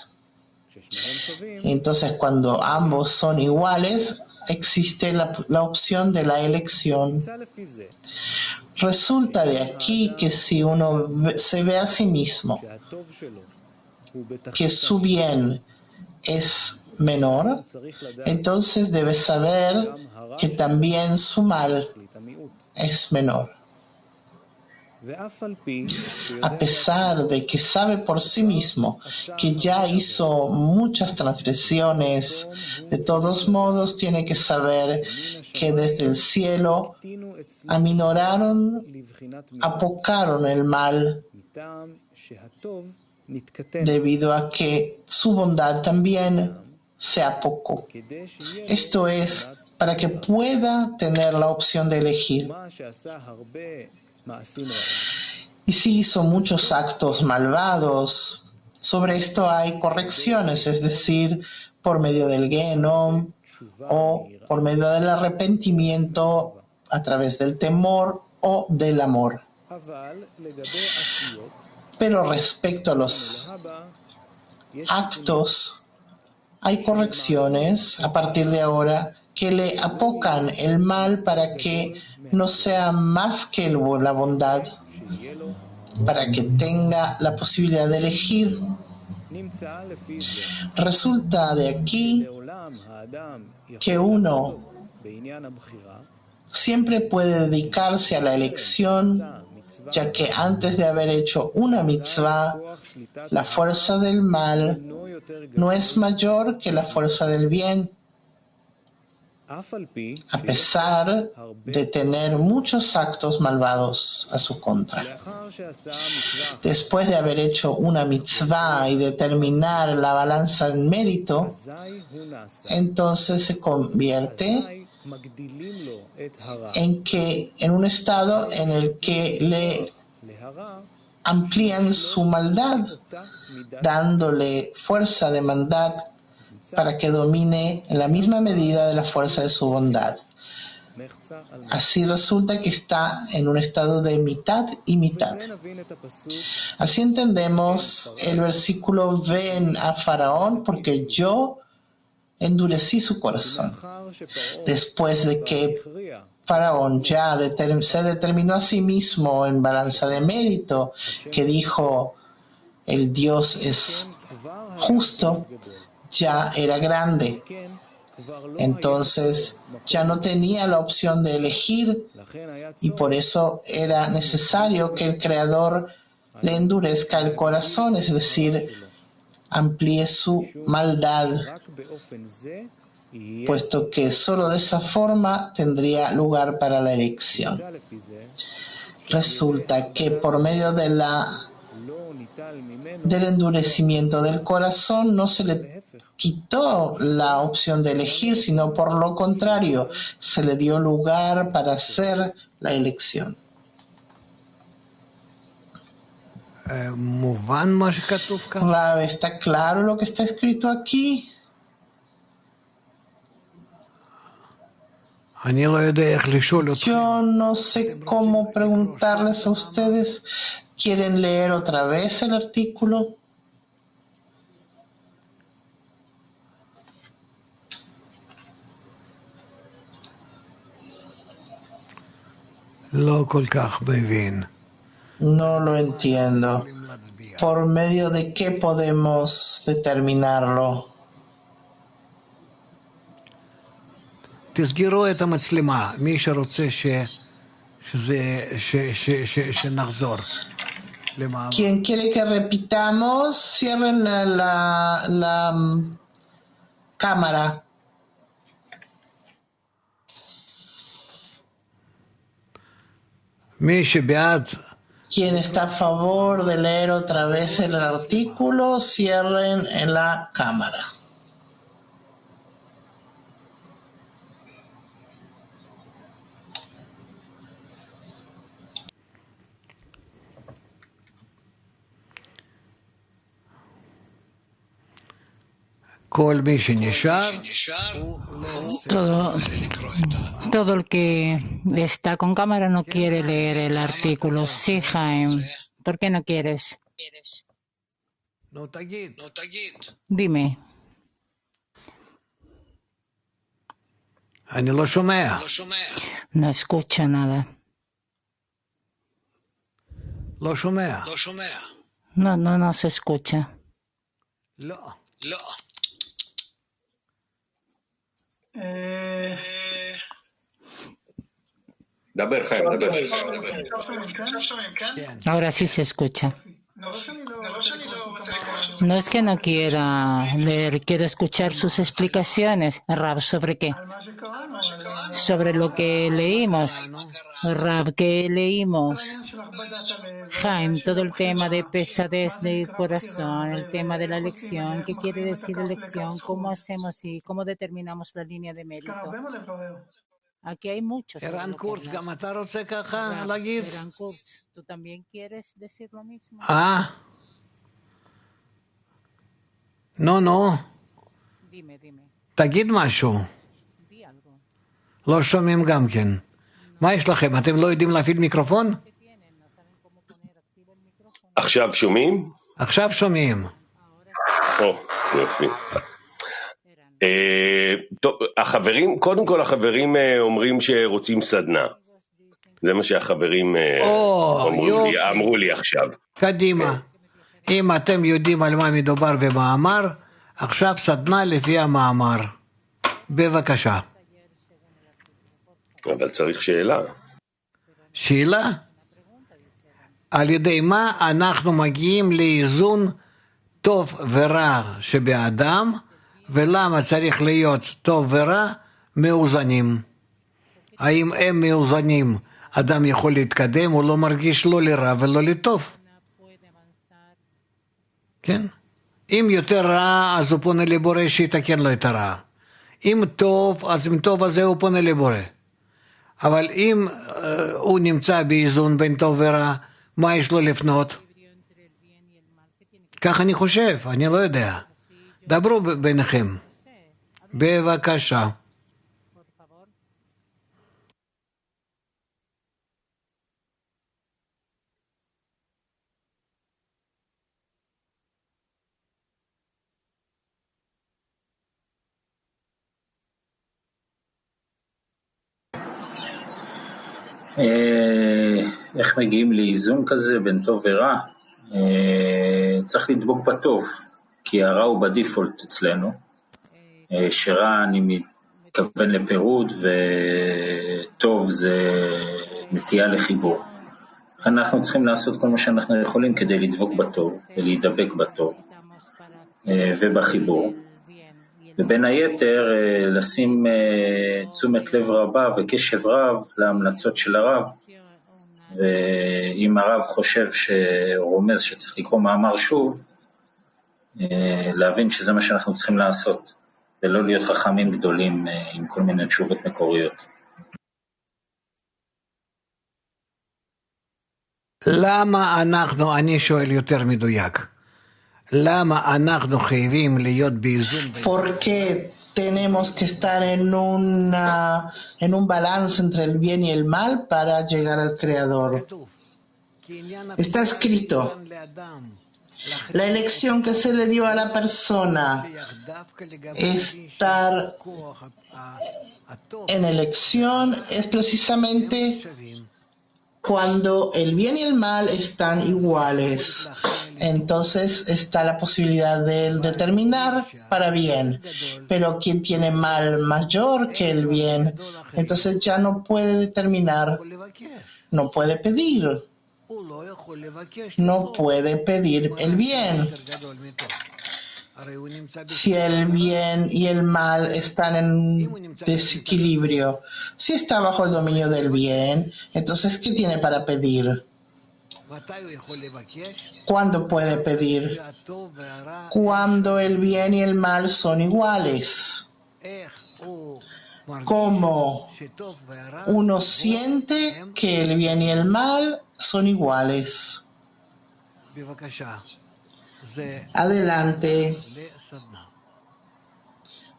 Entonces, cuando ambos son iguales, existe la opción de la elección. Resulta de aquí que si uno se ve a sí mismo que su bien es menor, entonces debe saber que también su mal es menor. A pesar de que sabe por sí mismo que ya hizo muchas transgresiones, de todos modos tiene que saber que desde el cielo aminoraron, apocaron el mal, debido a que su bondad también se apocó. Esto es para que pueda tener la opción de elegir. Y si hizo muchos actos malvados, sobre esto hay correcciones, es decir, por medio del Gehenom o por medio del arrepentimiento a través del temor o del amor. Pero respecto a los actos, hay correcciones a partir de ahora que le apocan el mal para que no sea más que la bondad, para que tenga la posibilidad de elegir. Resulta de aquí que uno siempre puede dedicarse a la elección, ya que antes de haber hecho una mitzvah, la fuerza del mal no es mayor que la fuerza del bien, a pesar de tener muchos actos malvados a su contra. Después de haber hecho una mitzvah y determinar la balanza en mérito, entonces se convierte en un estado en el que le amplían su maldad, dándole fuerza de maldad para que domine en la misma medida de la fuerza de su bondad. Así resulta que está en un estado de mitad y mitad. Así entendemos el versículo: ven a Faraón porque yo endurecí su corazón. Después de que Faraón ya se determinó a sí mismo en balanza de mérito, que dijo el Dios es justo, ya era grande. Entonces ya no tenía la opción de elegir y por eso era necesario que el Creador le endurezca el corazón, es decir, amplíe su maldad, puesto que solo de esa forma tendría lugar para la elección. Resulta que por medio del endurecimiento del corazón no se le quitó la opción de elegir, sino por lo contrario, se le dio lugar para hacer la elección. Rav, ¿está claro lo que está escrito aquí? Yo no sé cómo preguntarles a ustedes. ¿Quieren leer otra vez el artículo? No lo entiendo. ¿Por medio de qué podemos determinarlo? Quien quiere que repitamos, cierren la cámara. מי שבעד, Quien está a favor de leer otra vez el artículo, cierren en la cámara. כל מי שנשאר, Todo el que está con cámara no quiere leer el artículo. Sí, Jaime. ¿Por qué no quieres? נו תגיד. Dime. אני לא שומע. No escucho nada. לא שומע. No se escucha. לא. דבר חיים, דבר. Ahora sí se escucha. No es que no quiera leer, quiero escuchar sus explicaciones. Rab, ¿sobre qué? Sobre lo que leímos. Rab, ¿qué leímos? Jaime, todo el tema de pesadez del corazón, el tema de la elección. ¿Qué quiere decir elección? ¿Cómo hacemos y cómo determinamos la línea de mérito? Aquí hay muchos. ערן קורץ, גם אתה רוצה ככה להגיד? Eran Kurz, ¿tú también quieres decir lo mismo? נו, Dime. תגיד משהו. Di algo. לא שומעים גם כן. מה יש לכם? אתם לא יודעים להפעיל מיקרופון? עכשיו שומעים? עכשיו שומעים. יופי. טוב, קודם כל החברים אומרים שרוצים סדנה. זה מה שהחברים אמרו לי עכשיו. קדימה. אם אתם יודעים על מה מדובר במאמר, עכשיו סדנה לפי המאמר. בבקשה. אבל צריך שאלה. שאלה? על ידי מה אנחנו מגיעים לאיזון טוב ורע שבאדם, ולמה צריך להיות טוב ורע מאוזנים. האם הם מאוזנים, אדם יכול להתקדם, הוא לא מרגיש לא לרע ולא לטוב. כן? אם יותר רע, אז הוא פונה לבורא שיתקן לו את הרע. אם טוב, אז אם טוב הזה הוא פונה לבורא. אבל אם הוא נמצא באיזון בין טוב ורע, מה יש לו לפנות? כך אני חושב, אני לא יודע. דברו ביניכם. בבקשה. איך מגיעים לאיזון כזה בין טוב ורע? צריך לדבוק בטוב, כי הרע הוא בדיפולט אצלנו, שרע אני מתכוון לפירוד וטוב זה נטייה לחיבור. לכן אנחנו צריכים לעשות כל מה שאנחנו יכולים כדי לדבוק בטוב ולהידבק בטוב ובחיבור. ובין היתר לשים תשומת לב רבה וקשב רב להמלצות של הרב, ואם הרב חושב שרומז שצריך לקרוא מאמר שוב, להבין שזה מה שאנחנו צריכים לעשות, ולא להיות חכמים גדולים עם כל מיני תשובות מקוריות. למה אנחנו, אני שואל יותר מדויק, למה אנחנו חייבים להיות באיזון? ¿Por qué tenemos que estar en un balance entre el bien y el mal para llegar al Creador? Está escrito, la elección que se le dio a la persona, estar en elección, es precisamente cuando el bien y el mal están iguales. Entonces está la posibilidad de determinar para bien, pero quien tiene mal mayor que el bien, entonces ya no puede determinar, no puede pedir el bien. si el bien y el mal están en desequilibrio. Si está bajo el dominio del bien, entonces, ¿qué tiene para pedir? ¿Cuándo puede pedir? Cuando el bien y el mal son iguales. ¿Cómo uno siente que el bien y el mal son iguales? Adelante.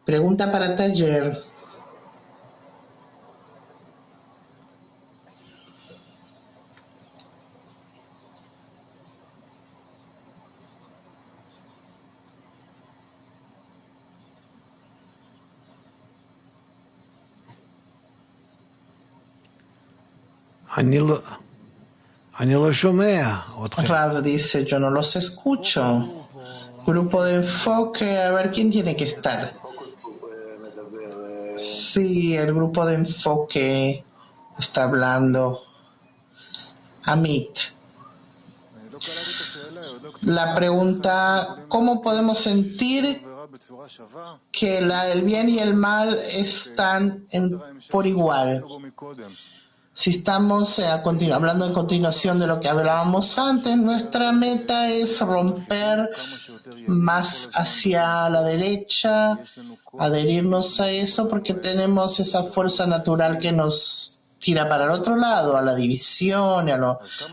Pregunta para taller. Rav dice, yo no los escucho. Grupo de enfoque, a ver quién tiene que estar. Sí, el grupo de enfoque está hablando. Amit. La pregunta, ¿cómo podemos sentir que el bien y el mal están por igual? Si estamos hablando en continuación de lo que hablábamos antes, nuestra meta es romper más hacia la derecha, adherirnos a eso, porque tenemos esa fuerza natural que nos tira para el otro lado, a la división,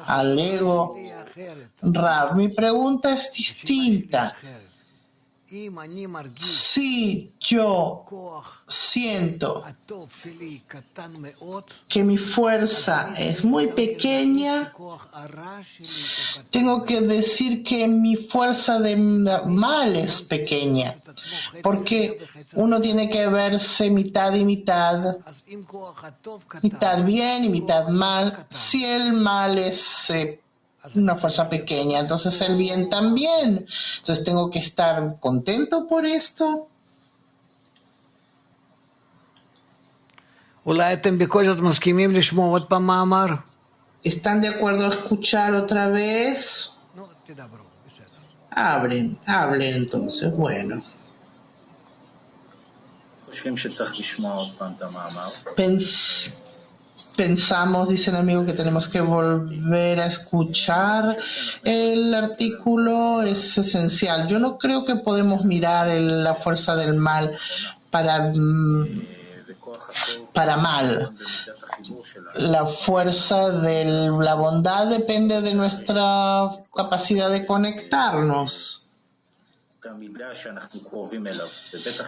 al ego. Rav, mi pregunta es distinta. Si yo siento que mi fuerza es muy pequeña, tengo que decir que mi fuerza de mal es pequeña, porque uno tiene que verse mitad y mitad, mitad bien y mitad mal. Si el mal es una fuerza pequeña, entonces el bien también. Entonces tengo que estar contento por esto. ¿Están de acuerdo a escuchar otra vez? Hablen entonces, bueno. Pensamos, dice el amigo, que tenemos que volver a escuchar el artículo, es esencial. Yo no creo que podemos mirar la fuerza del mal para mal. La fuerza de la bondad depende de nuestra capacidad de conectarnos.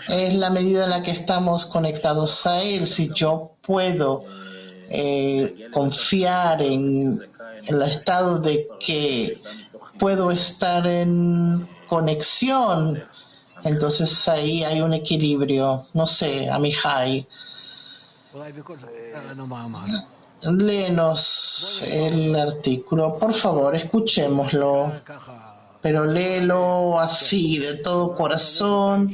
Es la medida en la que estamos conectados a Él. Si yo puedo confiar en el estado de que puedo estar en conexión, entonces ahí hay un equilibrio. No sé, Amihai, léenos el artículo, por favor, escuchémoslo, pero léelo así, de todo corazón.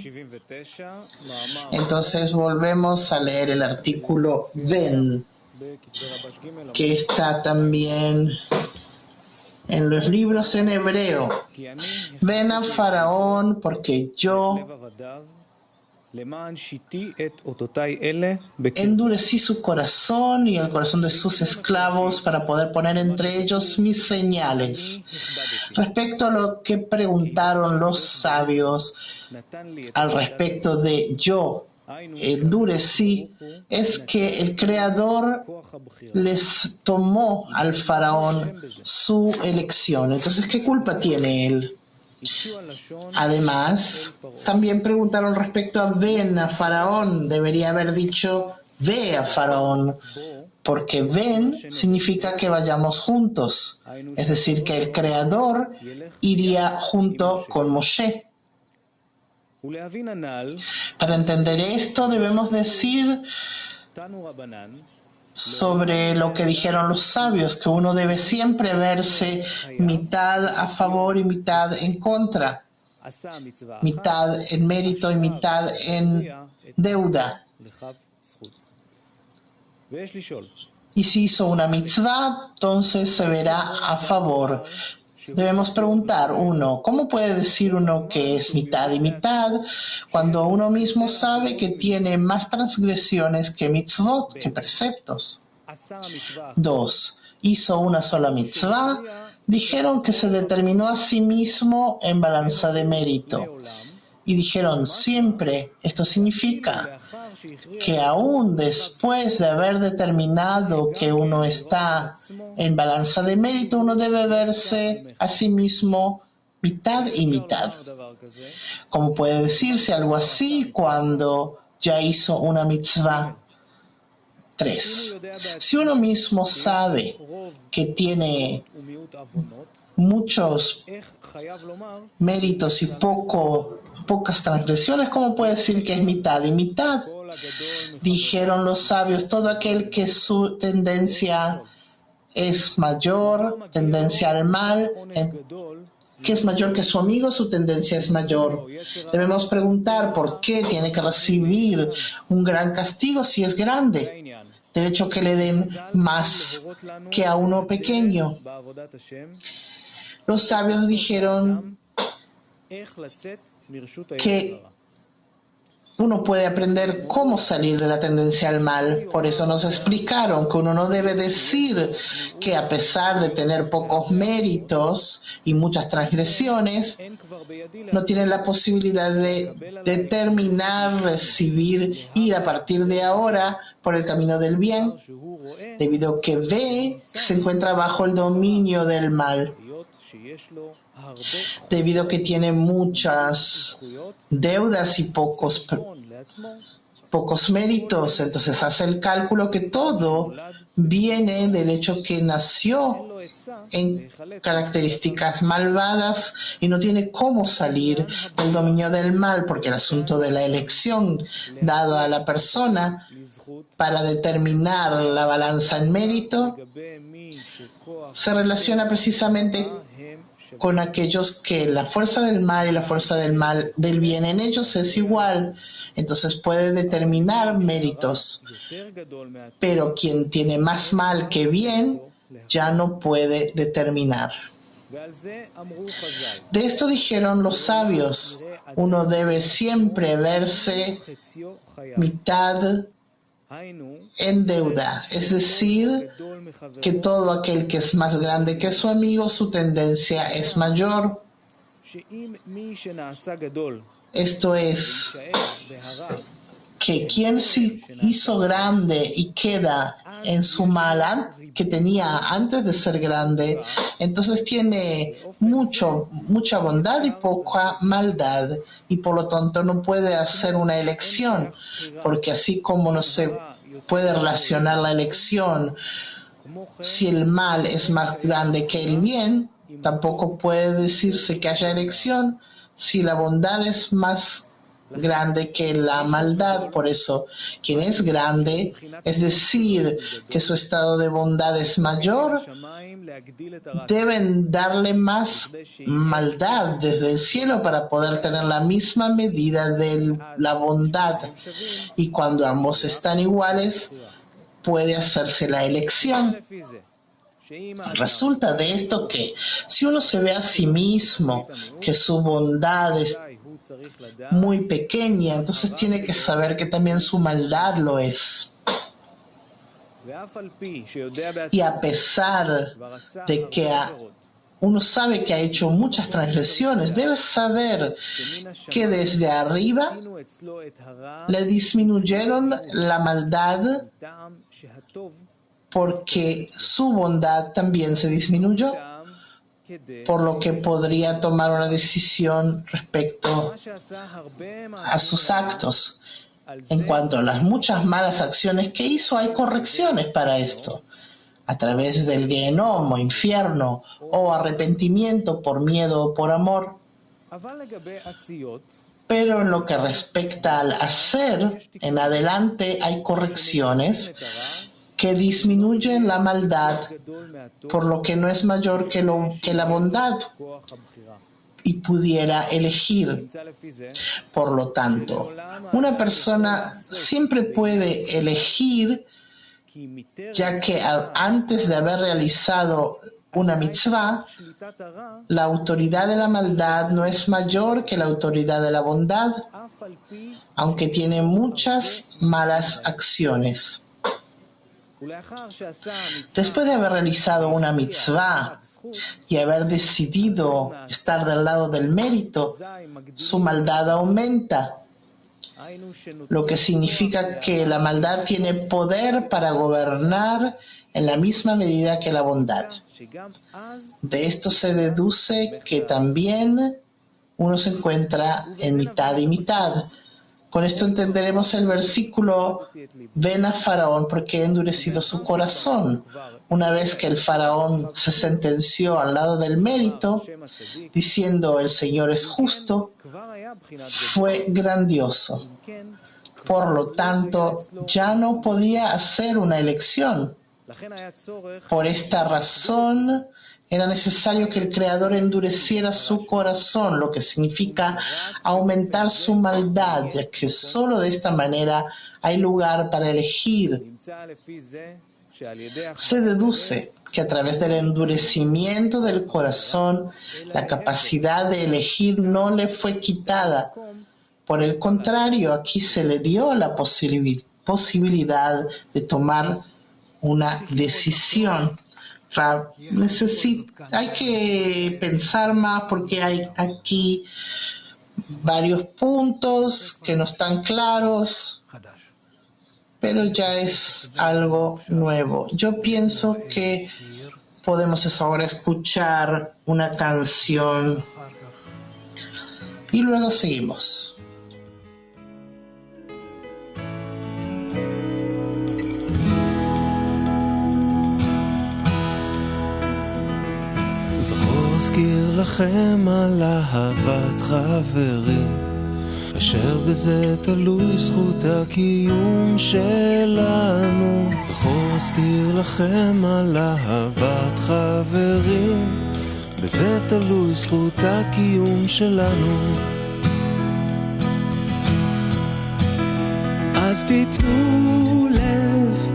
Entonces volvemos a leer el artículo Ven, que está también en los libros en hebreo. Ven a Faraón, porque yo endurecí su corazón y el corazón de sus esclavos para poder poner entre ellos mis señales. Respecto a lo que preguntaron los sabios al respecto de yo endurecí, es que el Creador les tomó al faraón su elección. Entonces, ¿qué culpa tiene él? Además, también preguntaron respecto a ven a faraón. Debería haber dicho ve a faraón, porque ven significa que vayamos juntos. Es decir, que el Creador iría junto con Moshe. Para entender esto, debemos decir sobre lo que dijeron los sabios, que uno debe siempre verse mitad a favor y mitad en contra, mitad en mérito y mitad en deuda. Y si hizo una mitzvah, entonces se verá a favor. Debemos preguntar uno, ¿cómo puede decir uno que es mitad y mitad cuando uno mismo sabe que tiene más transgresiones que mitzvot, que preceptos? 2. Hizo una sola mitzvah. Dijeron que se determinó a sí mismo en balanza de mérito. Y dijeron siempre, esto significa que aún después de haber determinado que uno está en balanza de mérito, uno debe verse a sí mismo mitad y mitad. ¿Cómo puede decirse algo así cuando ya hizo una mitzvah? 3. Si uno mismo sabe que tiene muchos méritos y pocas transgresiones, ¿cómo puede decir que es mitad y mitad? Dijeron los sabios, todo aquel que su tendencia es mayor, tendencia al mal, que es mayor que su amigo, su tendencia es mayor. Debemos preguntar por qué tiene que recibir un gran castigo si es grande. De hecho, que le den más que a uno pequeño. Los sabios dijeron que uno puede aprender cómo salir de la tendencia al mal. Por eso nos explicaron que uno no debe decir que a pesar de tener pocos méritos y muchas transgresiones, no tiene la posibilidad de determinar, recibir, ir a partir de ahora por el camino del bien, debido a que ve que se encuentra bajo el dominio del mal, debido a que tiene muchas deudas y pocos méritos. Entonces hace el cálculo que todo viene del hecho que nació en características malvadas y no tiene cómo salir del dominio del mal, porque el asunto de la elección dada a la persona para determinar la balanza en mérito se relaciona precisamente con aquellos que la fuerza del mal y la fuerza del bien en ellos es igual. Entonces puede determinar méritos, pero quien tiene más mal que bien ya no puede determinar. De esto dijeron los sabios, uno debe siempre verse mitad en deuda, es decir, que todo aquel que es más grande que su amigo, su tendencia es mayor. Esto es, que quien se hizo grande y queda en su mal que tenía antes de ser grande, entonces tiene mucha bondad y poca maldad, y por lo tanto no puede hacer una elección, porque así como no se puede relacionar la elección si el mal es más grande que el bien, tampoco puede decirse que haya elección si la bondad es más grande que la maldad. Por eso, quien es grande, es decir, que su estado de bondad es mayor, deben darle más maldad desde el cielo para poder tener la misma medida de la bondad. Y cuando ambos están iguales, puede hacerse la elección. Resulta de esto que si uno se ve a sí mismo que su bondad es muy pequeña, entonces tiene que saber que también su maldad lo es. Y a pesar de que uno sabe que ha hecho muchas transgresiones, debe saber que desde arriba le disminuyeron la maldad porque su bondad también se disminuyó, por lo que podría tomar una decisión respecto a sus actos. En cuanto a las muchas malas acciones que hizo, hay correcciones para esto, a través del Gehenom o infierno, o arrepentimiento por miedo o por amor. Pero en lo que respecta al hacer, en adelante hay correcciones que disminuyen la maldad, por lo que no es mayor que la bondad, y pudiera elegir. Por lo tanto, una persona siempre puede elegir, ya que antes de haber realizado una mitzvah, la autoridad de la maldad no es mayor que la autoridad de la bondad, aunque tiene muchas malas acciones. Después de haber realizado una mitzvah y haber decidido estar del lado del mérito, su maldad aumenta, lo que significa que la maldad tiene poder para gobernar en la misma medida que la bondad. De esto se deduce que también uno se encuentra en mitad y mitad. Con esto entenderemos el versículo: ven a Faraón porque he endurecido su corazón. Una vez que el Faraón se sentenció al lado del mérito, diciendo el Señor es justo, fue grandioso. Por lo tanto, ya no podía hacer una elección. Por esta razón, era necesario que el Creador endureciera su corazón, lo que significa aumentar su maldad, ya que solo de esta manera hay lugar para elegir. Se deduce que a través del endurecimiento del corazón, la capacidad de elegir no le fue quitada. Por el contrario, aquí se le dio la posibilidad de tomar una decisión. Hay que pensar más porque hay aquí varios puntos que no están claros, pero ya es algo nuevo. Yo pienso que podemos ahora escuchar una canción y luego seguimos. זכור אזכיר לכם על אהבת חברים, אשר בזה תלוי זכות הקיום שלנו. זכור אזכיר לכם על אהבת חברים, בזה תלוי זכות הקיום שלנו. אז תיתנו לב,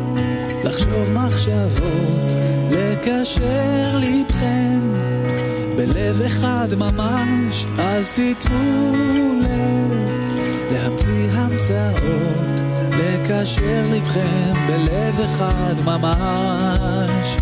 לחשוב מחשבות, לקשר לבכם בלב אחד ממש. אז תיתנו לב, להמציא המצאות, לקשר לבכם בלב אחד ממש.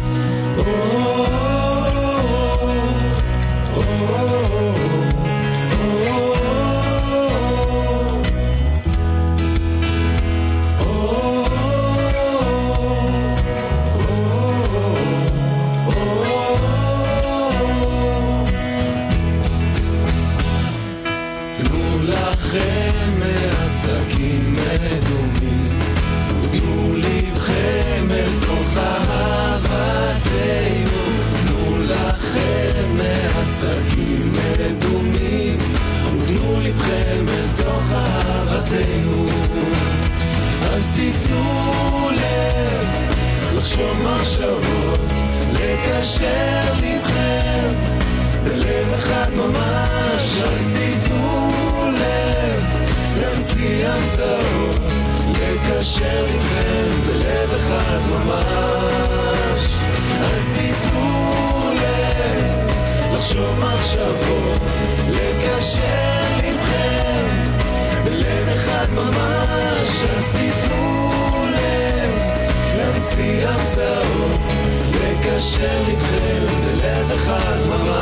עסקים מדומים, ותנו לבכם אל תוך אהבתנו. אז תיתנו לב, לחשוב מחשבות, לקשר לבכם בלב אחד ממש. אז תיתנו לב, להמציא המצאות, לקשר לבכם בלב אחד ממש. אז תיתנו לב, לחשוב מחשבות, לקשר לבכם בלב אחד ממש. אז תיתנו לב, להמציא המצאות, לקשר לבכם בלב אחד ממש.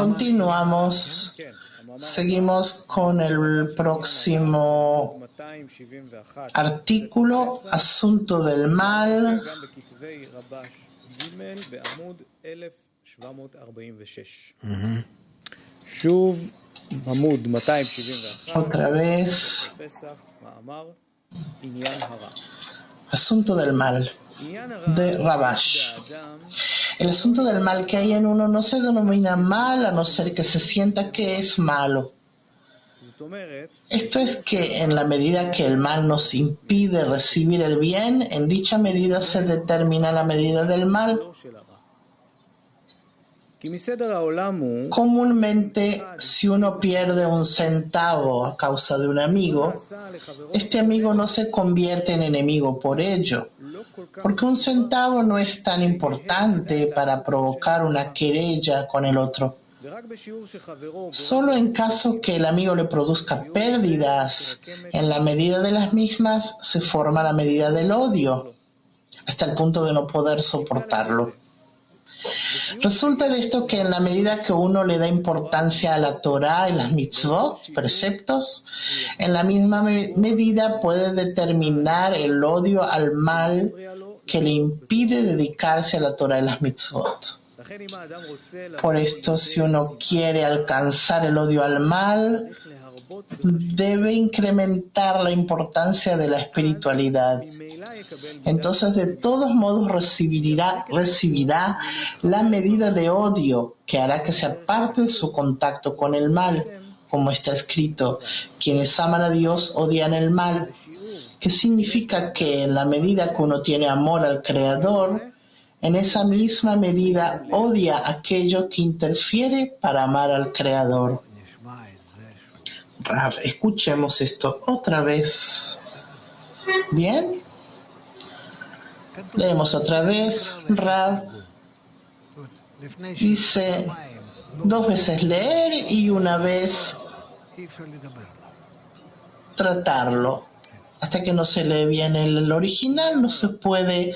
Continuamos. Seguimos con el próximo artículo, asunto del mal. Otra vez. Asunto del mal. de Rabash. El asunto del mal que hay en uno no se denomina mal a no ser que se sienta que es malo. Esto es que en la medida que el mal nos impide recibir el bien, en dicha medida se determina la medida del mal. Comúnmente, si uno pierde un centavo a causa de un amigo, este amigo no se convierte en enemigo por ello, porque un centavo no es tan importante para provocar una querella con el otro. Solo en caso que el amigo le produzca pérdidas, en la medida de las mismas se forma la medida del odio, hasta el punto de no poder soportarlo. Resulta de esto que en la medida que uno le da importancia a la Torá y las mitzvot, preceptos, en la misma medida puede determinar el odio al mal que le impide dedicarse a la Torá y las mitzvot. Por esto, si uno quiere alcanzar el odio al mal, debe incrementar la importancia de la espiritualidad. Entonces, de todos modos, recibirá la medida de odio que hará que se aparte de su contacto con el mal, como está escrito: quienes aman a Dios odian el mal, que significa que en la medida que uno tiene amor al Creador, en esa misma medida odia aquello que interfiere para amar al Creador. Rav, escuchemos esto otra vez. ¿Bien? Leemos otra vez. Rav dice 2 veces leer y una vez tratarlo. Hasta que no se lee bien el original, no se puede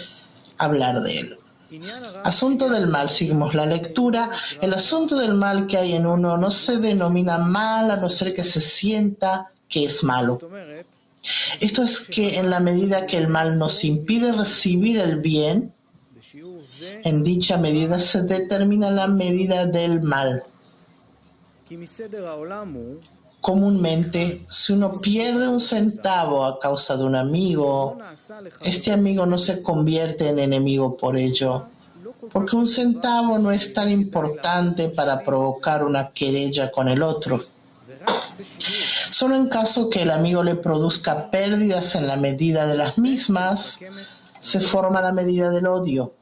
hablar de él. Asunto del mal, seguimos la lectura. El asunto del mal que hay en uno no se denomina mal a no ser que se sienta que es malo. Esto es que en la medida que el mal nos impide recibir el bien, en dicha medida se determina la medida del mal. Comúnmente, si uno pierde un centavo a causa de un amigo, este amigo no se convierte en enemigo por ello, porque un centavo no es tan importante para provocar una querella con el otro. Solo en caso que el amigo le produzca pérdidas en la medida de las mismas, se forma la medida del odio,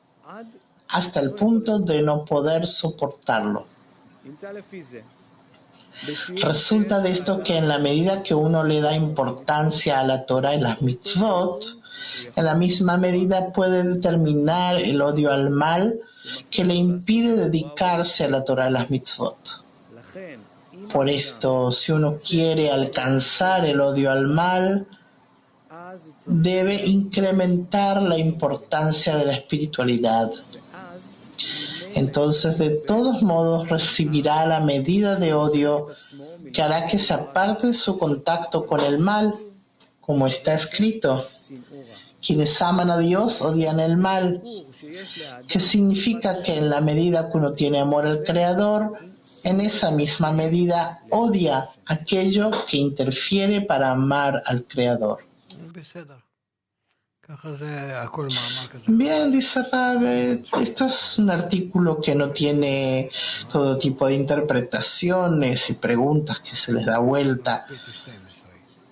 hasta el punto de no poder soportarlo. Resulta de esto que en la medida que uno le da importancia a la Torah y las mitzvot, en la misma medida puede determinar el odio al mal que le impide dedicarse a la Torah y las mitzvot. Por esto, si uno quiere alcanzar el odio al mal, debe incrementar la importancia de la espiritualidad. Entonces, de todos modos, recibirá la medida de odio que hará que se aparte de su contacto con el mal, como está escrito: quienes aman a Dios odian el mal, que significa que en la medida que uno tiene amor al Creador, en esa misma medida odia aquello que interfiere para amar al Creador. Bien, dice Rav, esto es un artículo que no tiene todo tipo de interpretaciones y preguntas que se les da vuelta.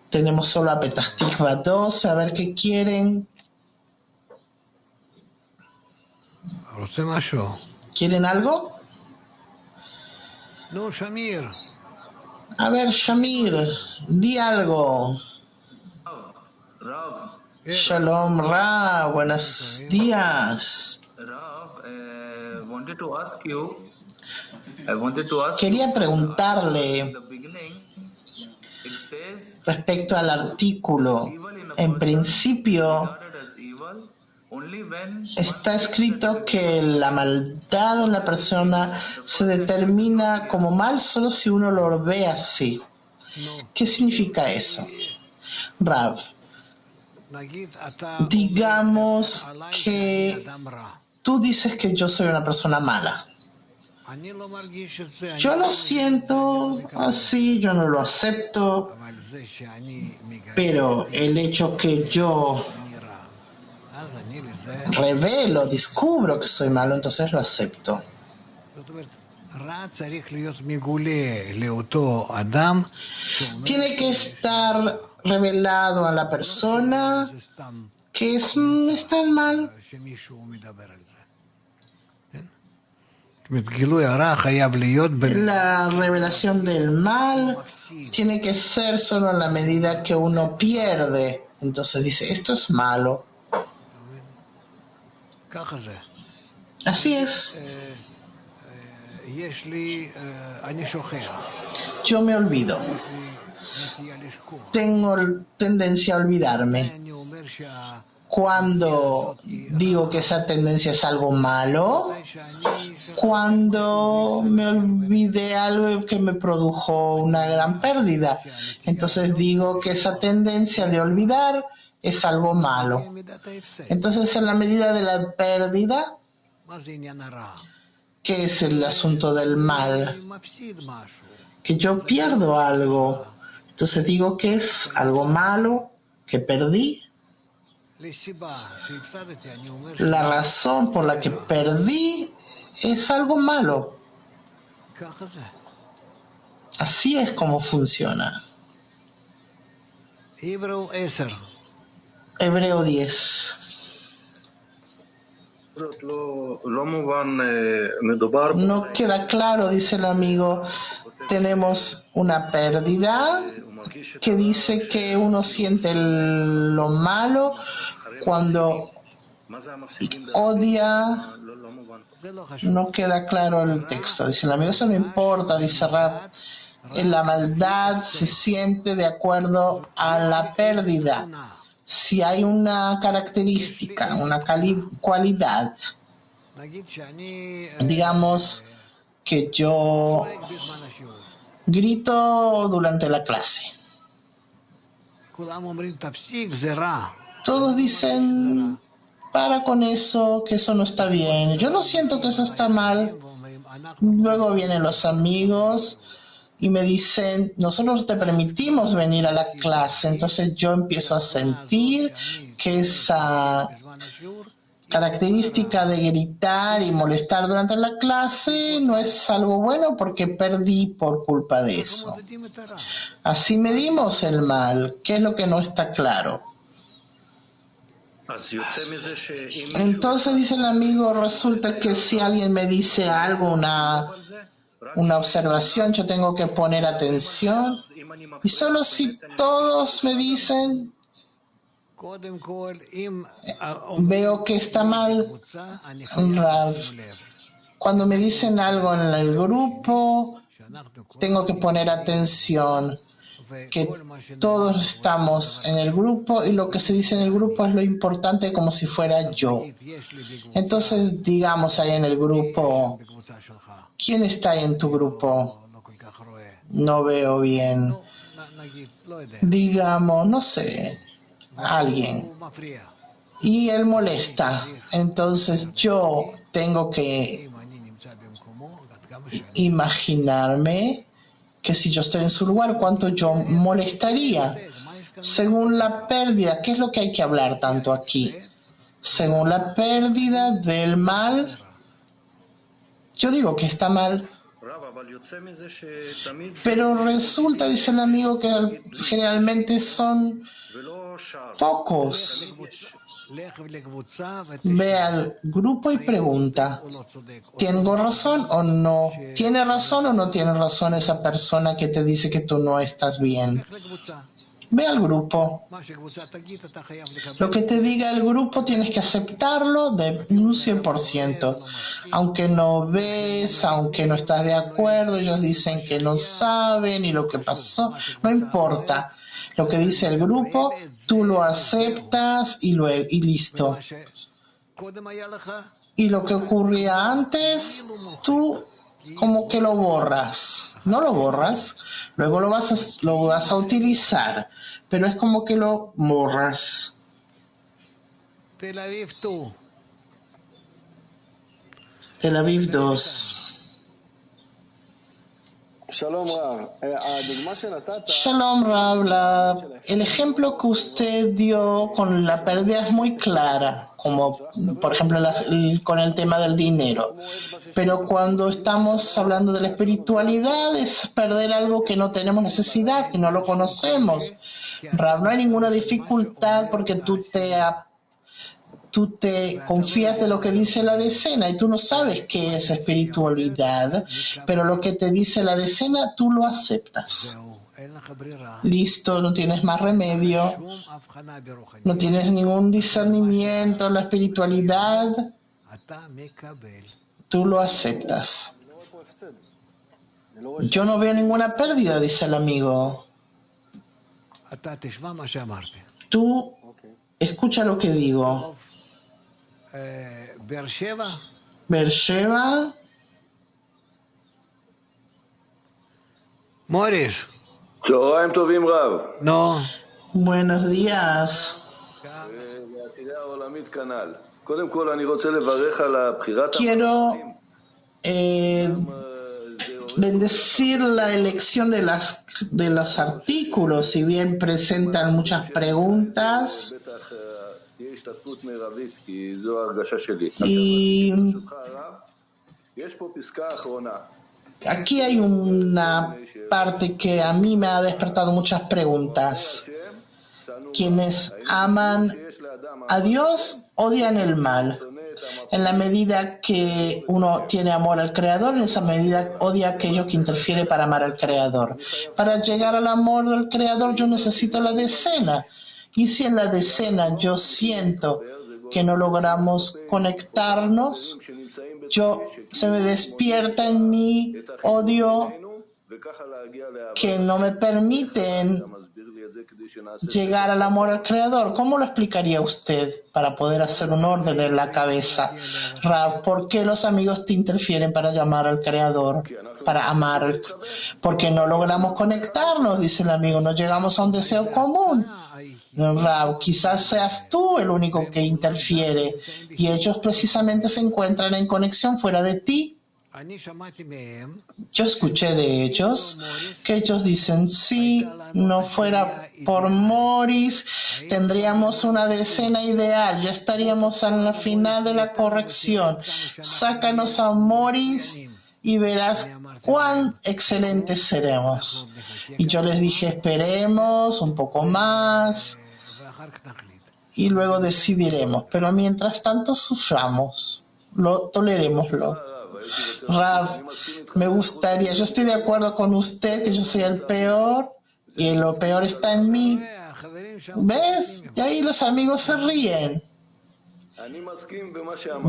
Tenemos solo a Petah Tikva 12, a ver qué quieren. ¿Quieren algo? No, Shamir. A ver, Shamir, di algo. Shalom Ra, buenos días. Quería preguntarle respecto al artículo. En principio está escrito que la maldad en la persona se determina como mal solo si uno lo ve así. ¿Qué significa eso? Rav, digamos que tú dices que yo soy una persona mala. Yo lo siento así, yo no lo acepto, pero el hecho que yo revelo, descubro que soy malo, entonces lo acepto. Tiene que estar revelado a la persona que está en mal. La revelación del mal tiene que ser solo en la medida que uno pierde. Entonces dice, esto es malo. Así es. Yo me olvido. Tengo tendencia a olvidarme. Cuando digo que esa tendencia es algo malo, cuando me olvidé algo que me produjo una gran pérdida, entonces digo que esa tendencia de olvidar es algo malo. Entonces, en la medida de la pérdida, ¿qué es el asunto del mal? Que yo pierdo algo. Entonces digo que es algo malo, que perdí. La razón por la que perdí es algo malo. Así es como funciona. Hebreo 10. No queda claro, dice el amigo. Tenemos una pérdida que dice que uno siente lo malo cuando odia. No queda claro el texto. Dice el amigo, eso no importa, dice Rab. En la maldad se siente de acuerdo a la pérdida. Si hay una característica, una cualidad, digamos que yo grito durante la clase. Todos dicen, para con eso, que eso no está bien. Yo no siento que eso está mal. Luego vienen los amigos y me dicen, nosotros te permitimos venir a la clase. Entonces yo empiezo a sentir que esa característica de gritar y molestar durante la clase no es algo bueno porque perdí por culpa de eso. Así medimos el mal. ¿Qué es lo que no está claro? Entonces dice el amigo, resulta que si alguien me dice algo, una observación, yo tengo que poner atención. Y solo si todos me dicen, veo que está mal. Cuando me dicen algo en el grupo, tengo que poner atención, que todos estamos en el grupo y lo que se dice en el grupo es lo importante como si fuera yo. Entonces, digamos ahí en el grupo, ¿quién está ahí en tu grupo? No veo bien. Digamos, no sé, alguien. Y él molesta. Entonces yo tengo que imaginarme que si yo estoy en su lugar, ¿cuánto yo molestaría? Según la pérdida, ¿qué es lo que hay que hablar tanto aquí? Según la pérdida del mal, yo digo que está mal. Pero resulta, dice el amigo, que generalmente son pocos. Ve al grupo y pregunta, ¿tengo razón o no? ¿Tiene razón o no tiene razón esa persona que te dice que tú no estás bien? Ve al grupo. Lo que te diga el grupo tienes que aceptarlo de un 100%. Aunque no ves, aunque no estás de acuerdo, ellos dicen que no saben y lo que pasó, no importa. Lo que dice el grupo, tú lo aceptas y listo. Y lo que ocurría antes, tú como que lo borras. No lo borras, luego lo vas a utilizar, pero es como que lo borras. Tel Aviv 2. Shalom Rav, el ejemplo que usted dio con la pérdida es muy clara, como por ejemplo con el tema del dinero. Pero cuando estamos hablando de la espiritualidad es perder algo que no tenemos necesidad, que no lo conocemos. Rav, no hay ninguna dificultad porque tú te confías de lo que dice la decena y tú no sabes qué es espiritualidad, pero lo que te dice la decena tú lo aceptas. Listo, no tienes más remedio, no tienes ningún discernimiento en la espiritualidad, tú lo aceptas. Yo no veo ninguna pérdida, dice el amigo. Tú escucha lo que digo. Beersheba. Morris. No. Buenos días. Quiero bendecir la elección de los artículos, si bien presentan muchas preguntas. Y aquí hay una parte que a mí me ha despertado muchas preguntas. Quienes aman a Dios odian el mal. En la medida que uno tiene amor al Creador, en esa medida odia aquello que interfiere para amar al Creador. Para llegar al amor del Creador yo necesito la decena. Y si en la decena yo siento que no logramos conectarnos, se me despierta en mí odio que no me permiten llegar al amor al Creador. ¿Cómo lo explicaría usted para poder hacer un orden en la cabeza? Rav, ¿por qué los amigos te interfieren para llamar al Creador, para amar? Porque no logramos conectarnos, dice el amigo, no llegamos a un deseo común. Rav, quizás seas tú el único que interfiere y ellos precisamente se encuentran en conexión fuera de ti. Yo escuché de ellos que ellos dicen, si no fuera por Morris, tendríamos una decena ideal, ya estaríamos en la final de la corrección. Sácanos a Morris y verás cuán excelentes seremos. Y yo les dije, esperemos un poco más y luego decidiremos. Pero mientras tanto suframos, tolerémoslo. Rav, me gustaría, yo estoy de acuerdo con usted que yo soy el peor y lo peor está en mí. ¿Ves? Y ahí los amigos se ríen.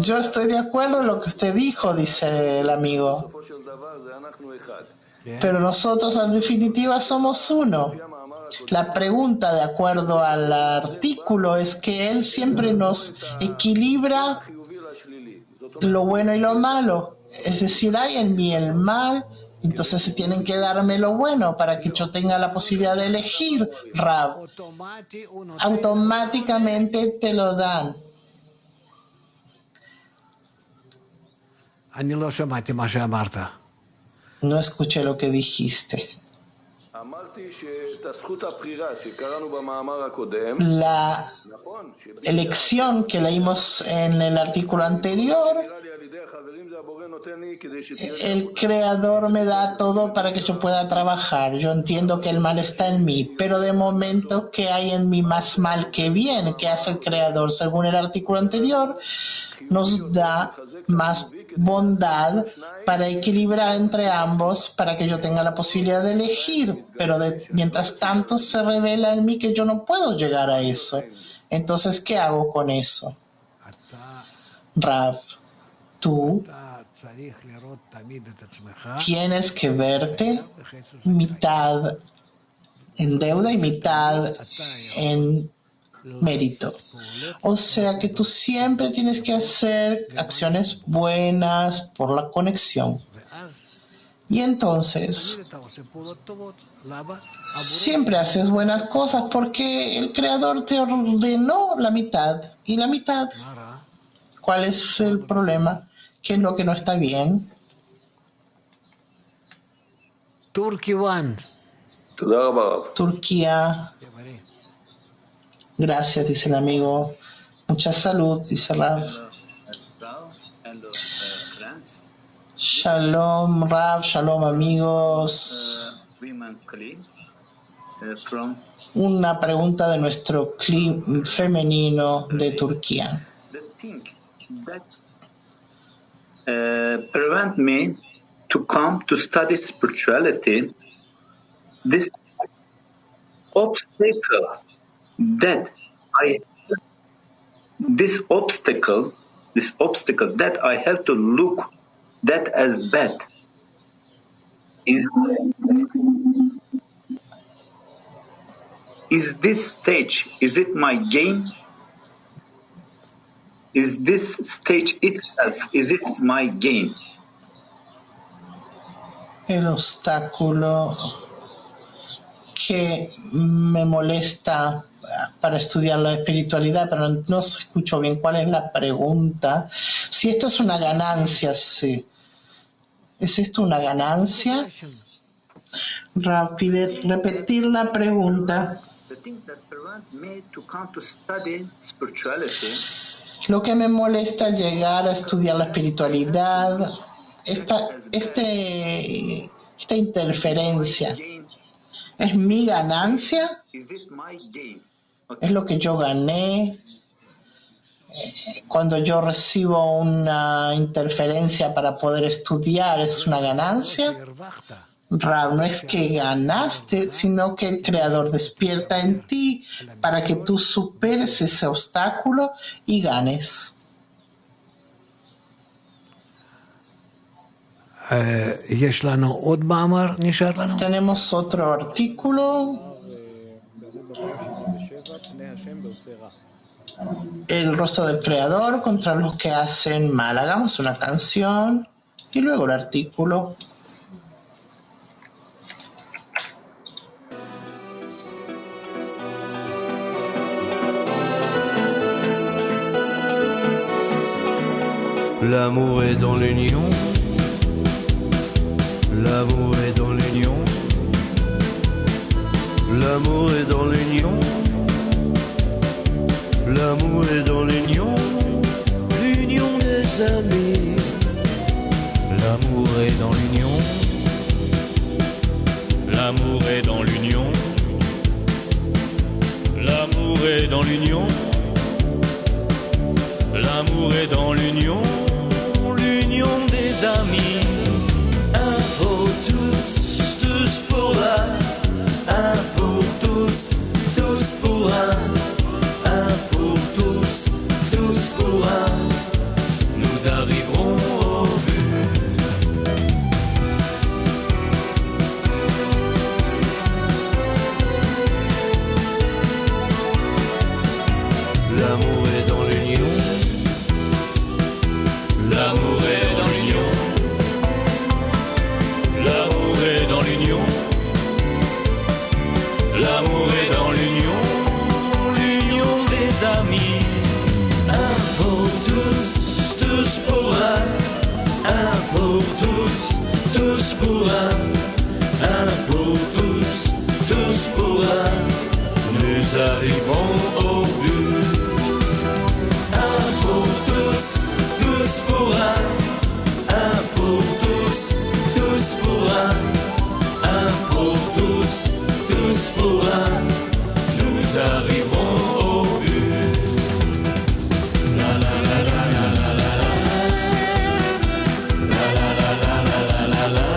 Yo estoy de acuerdo en lo que usted dijo, dice el amigo. Pero nosotros en definitiva somos uno. La pregunta, de acuerdo al artículo, es que él siempre nos equilibra lo bueno y lo malo. Es decir, hay en mí el mal, entonces se tienen que darme lo bueno para que yo tenga la posibilidad de elegir, Rav. Automáticamente te lo dan. No escuché lo que dijiste. La elección que leímos en el artículo anterior, el Creador me da todo para que yo pueda trabajar. Yo entiendo que el mal está en mí, pero de momento, ¿qué hay en mí más mal que bien? ¿Qué hace el Creador? Según el artículo anterior, nos da más bondad para equilibrar entre ambos, para que yo tenga la posibilidad de elegir, pero mientras tanto se revela en mí que yo no puedo llegar a eso. Entonces, ¿qué hago con eso? Rav, tú tienes que verte mitad en deuda y mitad en mérito. O sea que tú siempre tienes que hacer acciones buenas por la conexión. Y entonces, siempre haces buenas cosas porque el Creador te ordenó la mitad. ¿Y la mitad? ¿Cuál es el problema? ¿Qué es lo que no está bien? Turkey 1. Turquía. Gracias, dice el amigo. Mucha salud, dice Rav. Shalom, Rav. Shalom, amigos. Una pregunta de nuestro clip femenino de Turquía. Prevent me to come to study spirituality. This obstacle that I have to look that as bad is this stage, is it my gain? Is this stage itself, is it my gain? El obstáculo que me molesta para estudiar la espiritualidad, pero no se escuchó bien cuál es la pregunta. Si esto es una ganancia, sí. ¿Es esto una ganancia? Pide repetir la pregunta. Lo que me molesta llegar a estudiar la espiritualidad, esta interferencia, ¿es mi ganancia? ¿Es lo que yo gané? Cuando yo recibo una interferencia para poder estudiar, ¿es una ganancia? Rav, no es que ganaste, sino que el Creador despierta en ti para que tú superes ese obstáculo y ganes. Tenemos otro artículo. El rostro del Creador contra los que hacen mal. Hagamos una canción y luego el artículo. L'amour est dans l'union. L'amour est dans l'union. L'amour est dans l'union. L'amour est dans l'union. L'union des amis. L'amour est dans l'union. L'amour est dans l'union. L'amour est dans l'union. L'amour est dans l'union. L'union des amis. Un pour tous, tous pour un. Un pour tous, tous pour un. Un pour tous, tous pour un. Nous arriverons au but. L'amour est dans l'union. L'amour est dans l'union. L'amour est dans l'union. L'amour est dans l'union. L'union des amis. Un pour tous, tous pour un. Un pour tous, tous pour un. Un pour tous, tous pour un. Nous arriverons au but. Un pour tous, tous pour un. Un pour tous, tous pour un. Un pour tous, tous pour un. Nous arriverons au but. La la la la la la la la. La la la la la la la la.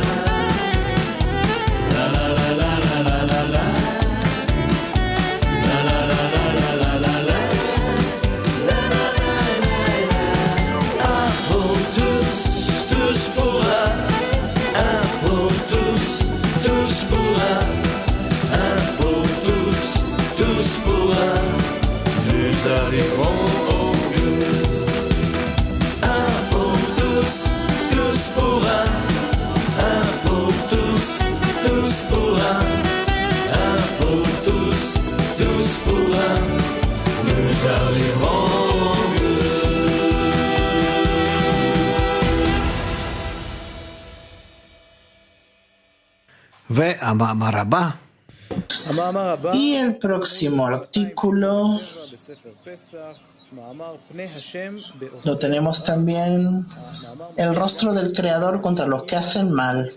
La la la la la la la la. La la la la la la la la. Un pour tous, tous pour un. Un pour tous, tous pour un. Un pour tous, tous pour un. Y el próximo artículo lo tenemos también, el rostro del Creador contra los que hacen mal.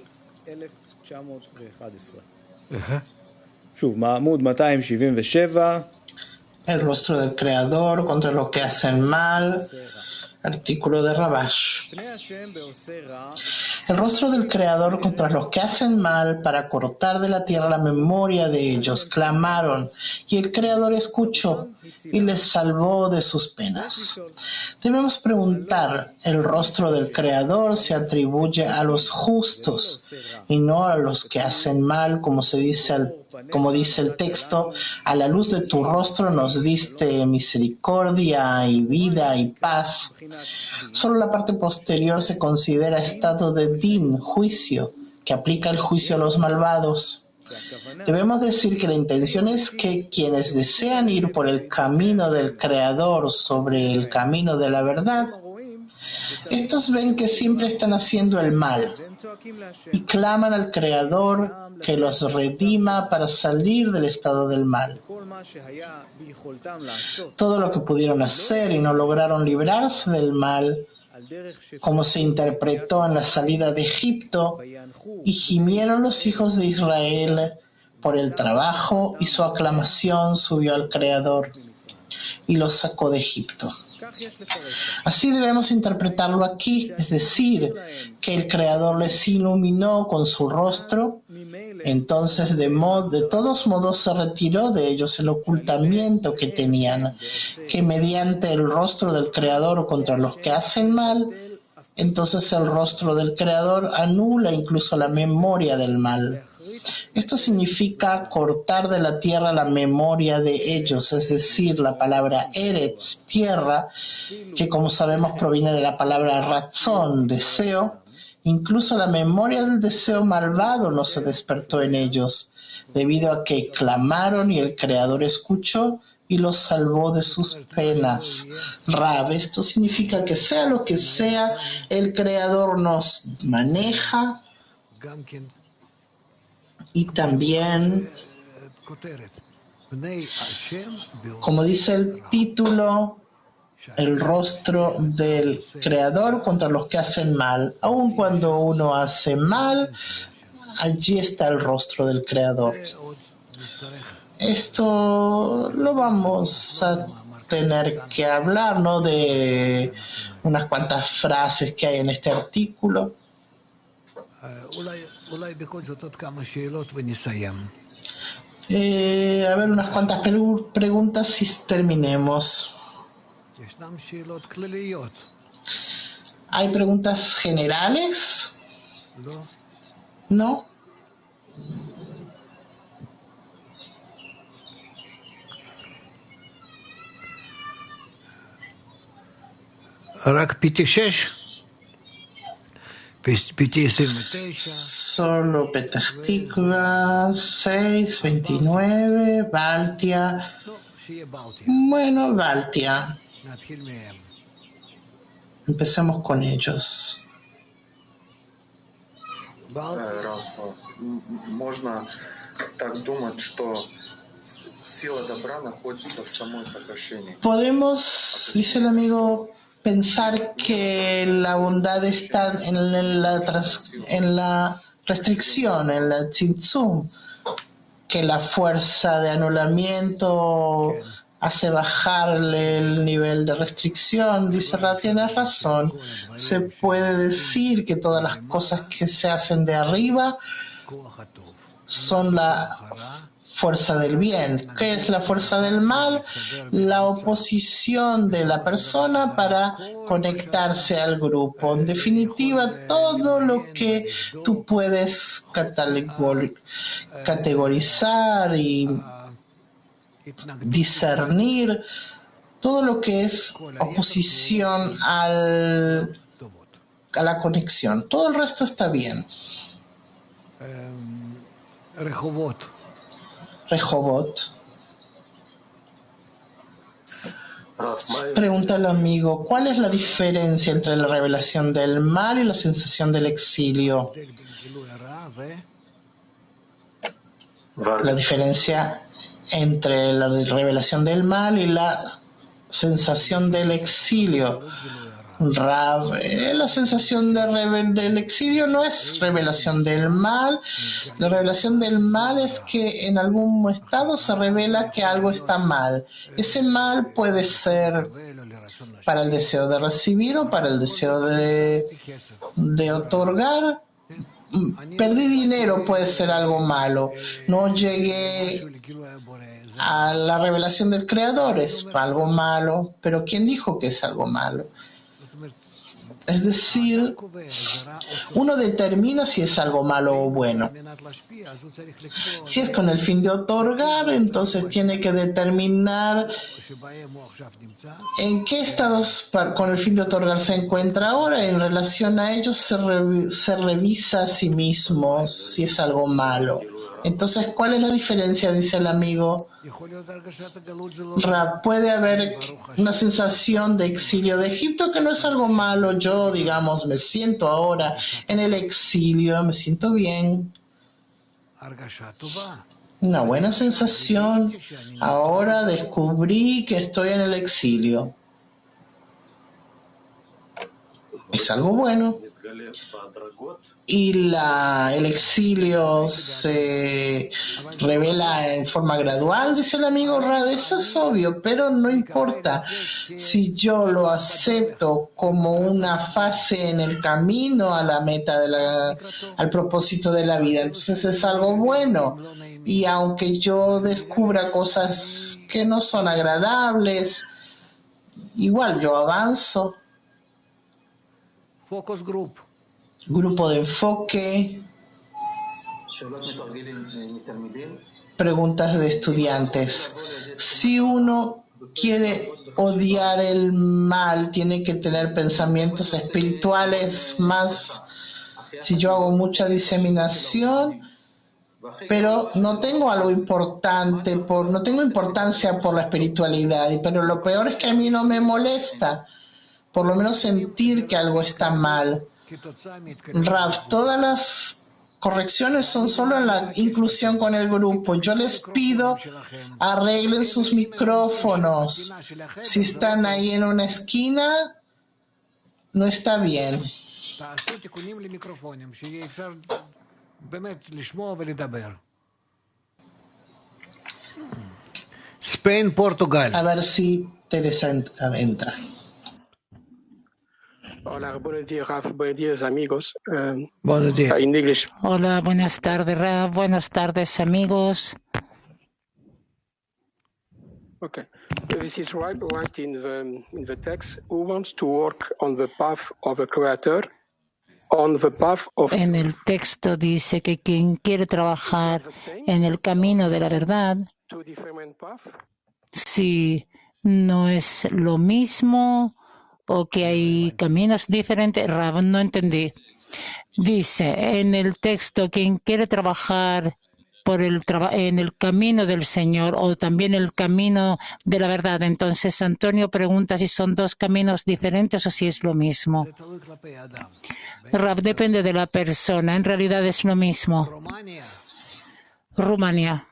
El rostro del Creador contra los que hacen mal. Artículo de Rabash. El rostro del Creador contra los que hacen mal para cortar de la tierra la memoria de ellos. Clamaron y el Creador escuchó y les salvó de sus penas. Debemos preguntar, ¿el rostro del Creador se atribuye a los justos y no a los que hacen mal, como dice el texto? A la luz de tu rostro nos diste misericordia y vida y paz. Solo la parte posterior se considera estado de din, juicio, que aplica el juicio a los malvados. Debemos decir que la intención es que quienes desean ir por el camino del Creador sobre el camino de la verdad, estos ven que siempre están haciendo el mal y claman al Creador que los redima para salir del estado del mal. Todo lo que pudieron hacer y no lograron librarse del mal, como se interpretó en la salida de Egipto, y gimieron los hijos de Israel por el trabajo y su aclamación subió al Creador y los sacó de Egipto. Así debemos interpretarlo aquí, es decir, que el Creador les iluminó con su rostro, entonces de todos modos se retiró de ellos el ocultamiento que tenían, que mediante el rostro del Creador contra los que hacen mal, entonces el rostro del Creador anula incluso la memoria del mal. Esto significa cortar de la tierra la memoria de ellos, es decir, la palabra Eretz, tierra, que como sabemos proviene de la palabra Ratzón, deseo. Incluso la memoria del deseo malvado no se despertó en ellos, debido a que clamaron y el Creador escuchó y los salvó de sus penas. Rab, esto significa que sea lo que sea, el Creador nos maneja. Y también, como dice el título, el rostro del Creador contra los que hacen mal. Aun cuando uno hace mal, allí está el rostro del Creador. Esto lo vamos a tener que hablar, ¿no? De unas cuantas frases que hay en este artículo. A ver, unas cuantas preguntas y terminemos. ¿Hay preguntas generales? ¿No? Solo Petah Tikva, 6:29, Baltia. Bueno, Baltia. Empecemos con ellos. Можно так думать, что сила добра находится в самой сокращении. Podemos, dice el amigo, pensar que la bondad está en la restricción, en la tzimtzum, que la fuerza de anulamiento hace bajarle el nivel de restricción. Dice Ra, tienes razón. Se puede decir que todas las cosas que se hacen de arriba son la fuerza del bien. ¿Qué es la fuerza del mal? La oposición de la persona para conectarse al grupo. En definitiva, todo lo que tú puedes categorizar y discernir, todo lo que es oposición a la conexión. Todo el resto está bien. Rehobot. Pregunta al amigo, ¿cuál es la diferencia entre la revelación del mal y la sensación del exilio? La diferencia entre la revelación del mal y la sensación del exilio. Rav, la sensación del exilio no es revelación del mal. La revelación del mal es que en algún estado se revela que algo está mal. Ese mal puede ser para el deseo de recibir o para el deseo de otorgar. Perdí dinero, puede ser algo malo. No llegué a la revelación del Creador, es algo malo. Pero ¿quién dijo que es algo malo? Es decir, uno determina si es algo malo o bueno. Si es con el fin de otorgar, entonces tiene que determinar en qué estados con el fin de otorgar se encuentra ahora. En relación a ellos se revisa a sí mismo si es algo malo. Entonces, ¿cuál es la diferencia? Dice el amigo. Puede haber una sensación de exilio de Egipto que no es algo malo. Yo, digamos, me siento ahora en el exilio, me siento bien. Una buena sensación. Ahora descubrí que estoy en el exilio. Es algo bueno. Y el exilio se revela en forma gradual, dice el amigo Rav. Eso es obvio, pero no importa si yo lo acepto como una fase en el camino a la meta, al propósito de la vida. Entonces es algo bueno. Y aunque yo descubra cosas que no son agradables, igual yo avanzo. Focus group. Grupo de enfoque. Preguntas de estudiantes. Si uno quiere odiar el mal, tiene que tener pensamientos espirituales más. Si yo hago mucha diseminación, pero no tengo algo importante, no tengo importancia por la espiritualidad, pero lo peor es que a mí no me molesta, por lo menos sentir que algo está mal. Rav, todas las correcciones son solo en la inclusión con el grupo. Yo les pido arreglen sus micrófonos. Si están ahí en una esquina, no está bien. Spain, Portugal. A ver si Teresa entra. Hola, buenos días, Raf. Buenos días, amigos. Buenos días. In English. Hola, buenas tardes, Raf. Buenas tardes, amigos. Okay. This is right in the text. Who wants to work on the path of the Creator? On the path of... En el texto dice que quien quiere trabajar en el camino de la verdad, si no es lo mismo o que hay caminos diferentes. Rav, no entendí. Dice en el texto, quien quiere trabajar en el camino del Señor o también el camino de la verdad. Entonces Antonio pregunta si son dos caminos diferentes o si es lo mismo. Rav, depende de la persona. En realidad es lo mismo. Rumania.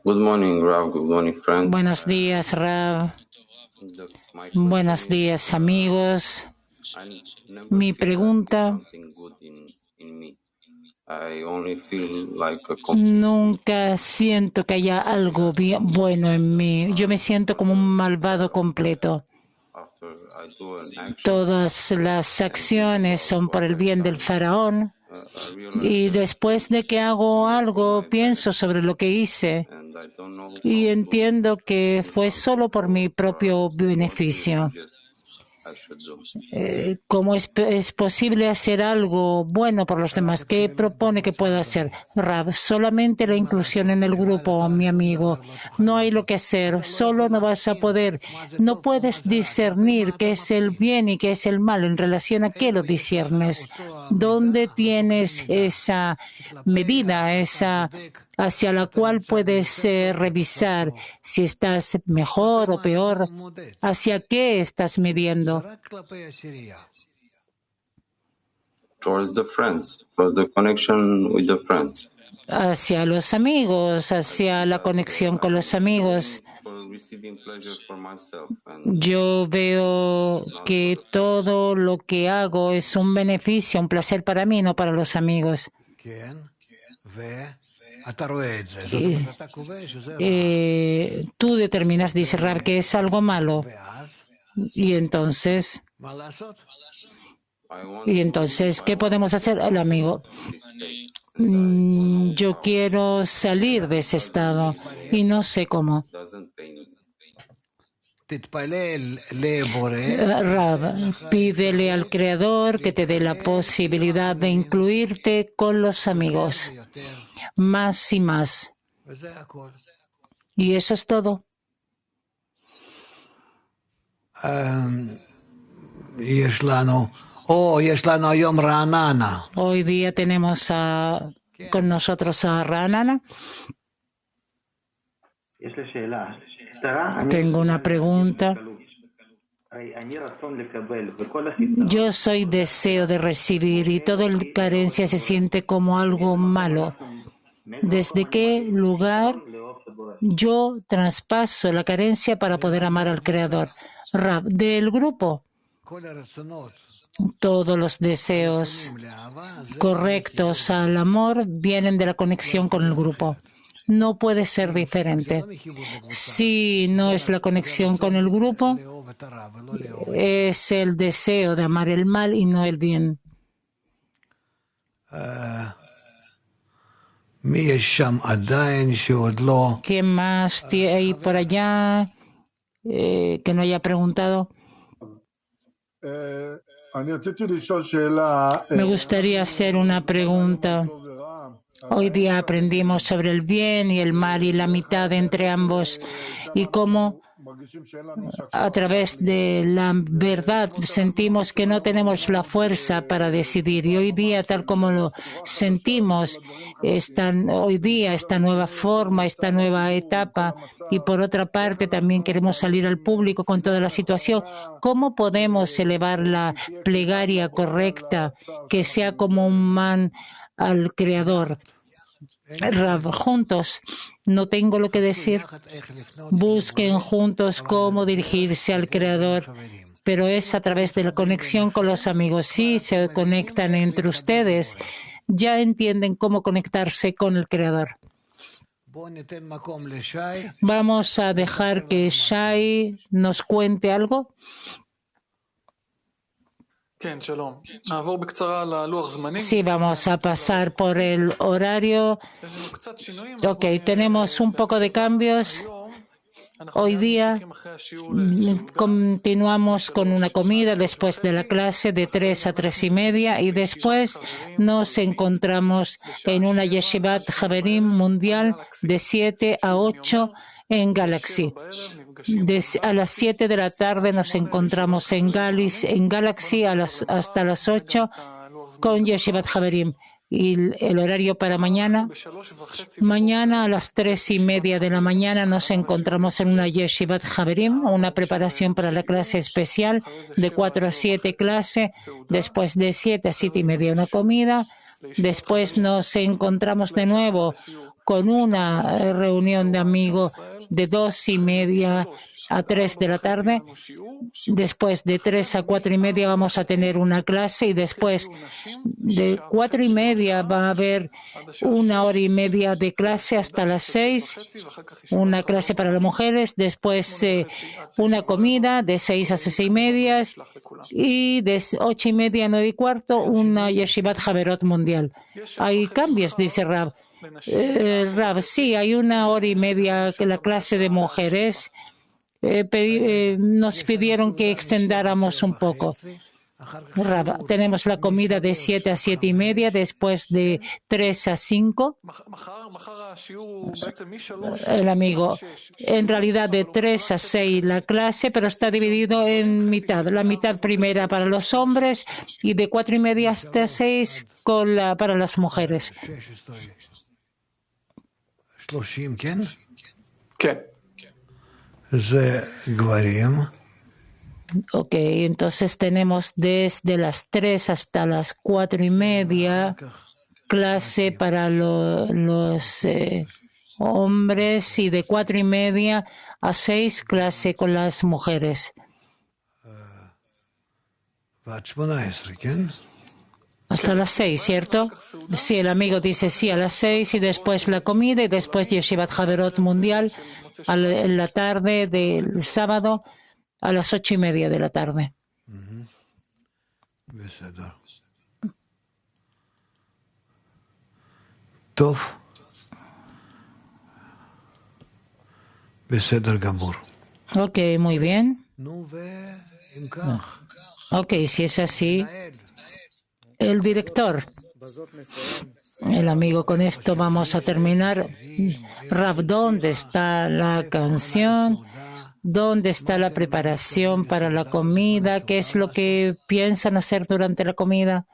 Good morning, Rav. Good morning, friends. Buenos días, Rav. Buenos días, amigos. Mi pregunta, nunca siento que haya algo bueno en mí. Yo me siento como un malvado completo. Todas las acciones son por el bien del faraón. Y después de que hago algo, pienso sobre lo que hice y entiendo que fue solo por mi propio beneficio. ¿Cómo es posible hacer algo bueno por los demás? ¿Qué propone que puedo hacer? Rav, solamente la inclusión en el grupo, mi amigo. No hay lo que hacer, solo no vas a poder. No puedes discernir qué es el bien y qué es el mal. ¿En relación a qué lo disciernes? ¿Dónde tienes esa medida, hacia la cual puedes revisar si estás mejor o peor? ¿Hacia qué estás midiendo? towards the friends, for the connection with the friends. Hacia los amigos, hacia la conexión con los amigos. Yo veo que todo lo que hago es un beneficio, un placer para mí, no para los amigos. Tú determinas, dice Rab, que es algo malo. Y entonces, ¿qué podemos hacer? El amigo, yo quiero salir de ese estado y no sé cómo. Rab, pídele al Creador que te dé la posibilidad de incluirte con los amigos, más y más. Y eso es todo. Hoy día tenemos con nosotros a Ra'anana. Tengo una pregunta. Yo soy deseo de recibir y toda carencia se siente como algo malo. ¿Desde qué lugar yo traspaso la carencia para poder amar al Creador? Rab, del grupo. Todos los deseos correctos al amor vienen de la conexión con el grupo. No puede ser diferente. Si no es la conexión con el grupo, es el deseo de amar el mal y no el bien. ¿Quién más hay por allá que no haya preguntado? Me gustaría hacer una pregunta. Hoy día aprendimos sobre el bien y el mal y la mitad entre ambos y cómo a través de la verdad sentimos que no tenemos la fuerza para decidir. Y hoy día, tal como lo sentimos, hoy día esta nueva forma, esta nueva etapa, y por otra parte también queremos salir al público con toda la situación. ¿Cómo podemos elevar la plegaria correcta que sea como un man al Creador? Rav, juntos, no tengo lo que decir. Busquen juntos cómo dirigirse al Creador, pero es a través de la conexión con los amigos. Si se conectan entre ustedes, ya entienden cómo conectarse con el Creador. Vamos a dejar que Shai nos cuente algo. Sí, vamos a pasar por el horario. Ok, tenemos un poco de cambios. Hoy día continuamos con una comida después de la clase de 3 a 3:30 y después nos encontramos en una Yeshivat Haverim mundial de 7 a 8 en Galaxy. A las 7 de la tarde nos encontramos en Galaxy hasta las 8 con Yeshivat Haverim. Y el horario para mañana a las 3:30 de la mañana nos encontramos en una Yeshivat Haverim, una preparación para la clase especial de 4 a 7 clase, después de 7 a 7:30 una comida, después nos encontramos de nuevo con una reunión de amigos de 2:30 a 3 de la tarde. Después de 3 a 4:30 vamos a tener una clase y después de 4:30 va a haber 1:30 de clase hasta las 6, una clase para las mujeres, después una comida de 6 a 6:30 y de 8:30 a 9:15 una Yeshivat Haverot mundial. Hay cambios, dice Rav. Rav, sí, hay 1:30 que la clase de mujeres. Nos pidieron que extendáramos un poco. Rav, tenemos la comida de 7 a 7:30, después de 3 a 5. El amigo, en realidad de 3 a 6 la clase, pero está dividido en mitad. La mitad primera para los hombres y de 4:30 hasta 6 para las mujeres. ¿Qué? Ok, entonces tenemos desde las 3 hasta las 4:30 clase para los hombres y de 4:30 a 6 clase con las mujeres. Hasta las 6, ¿cierto? Sí, el amigo dice sí a las 6 y después la comida y después Yeshivat Haverot Mundial en la tarde del sábado a las 8:30 de la tarde. Tov. Beseder Gamur. Ok, muy bien. Ok, si es así, el director, el amigo, con esto vamos a terminar. Rav, ¿dónde está la canción? ¿Dónde está la preparación para la comida? ¿Qué es lo que piensan hacer durante la comida?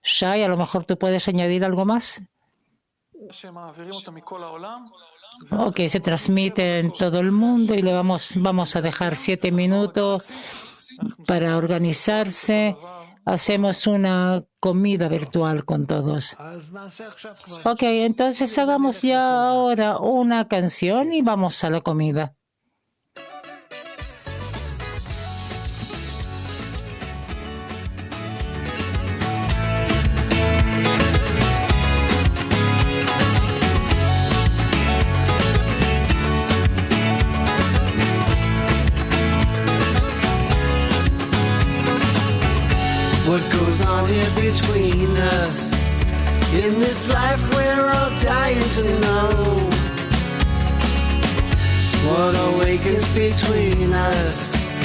Shai, a lo mejor tú puedes añadir algo más. Ok, se transmite en todo el mundo y le vamos a dejar 7 minutos para organizarse. Hacemos una comida virtual con todos. Ok, entonces hagamos ya ahora una canción y vamos a la comida. What goes on here between us? In this life we're all dying to know. What awakens between us?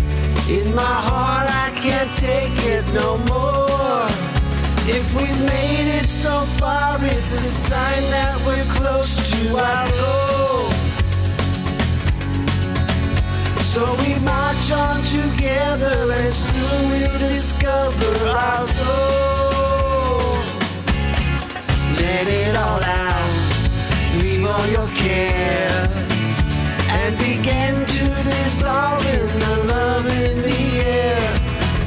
In my heart I can't take it no more. If we've made it so far, it's a sign that we're close to our goal. So we march on together and soon we'll discover our soul. Let it all out, leave all your cares, and begin to dissolve in the love in the air.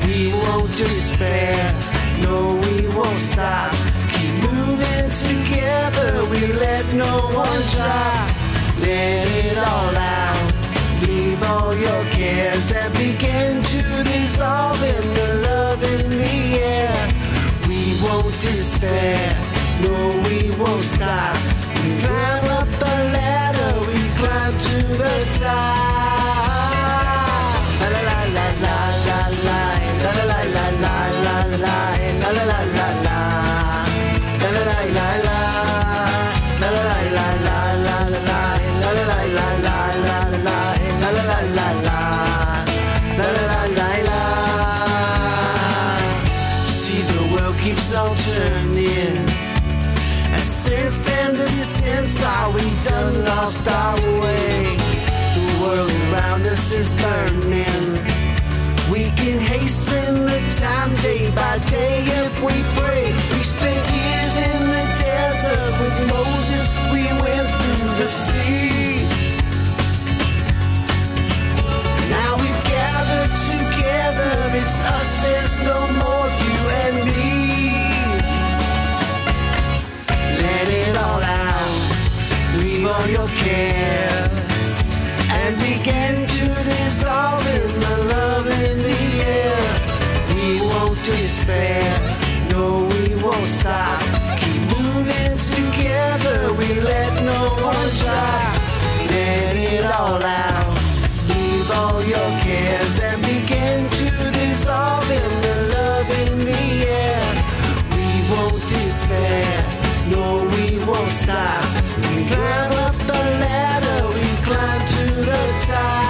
We won't despair, no we won't stop. Keep moving together, we let no one try. Let it all out, leave all your cares and begin to dissolve in the love in the air. We won't despair, no we won't stop. We climb up the ladder, we climb to the top. La la la la la la la la la la la la la la la la la la. La la la la la la la la la la la la la la la la la la. La la la la la, la la la la. See the world keeps on turning. Ascents and descents, are we done lost our way? The world around us is burning. We can hasten the time day by day if we pray. We spent years in the desert with Moses. We went through the sea. Now we've gathered together, it's us, there's no more you and me. Let it all out, leave all your cares, and begin to dissolve in the love in the air. We won't despair, no we won't stop. Keep moving together, we let no one try. Let it all out, all your cares and begin to dissolve in the love in the air. We won't despair, no we won't stop. We climb up the ladder, we climb to the top.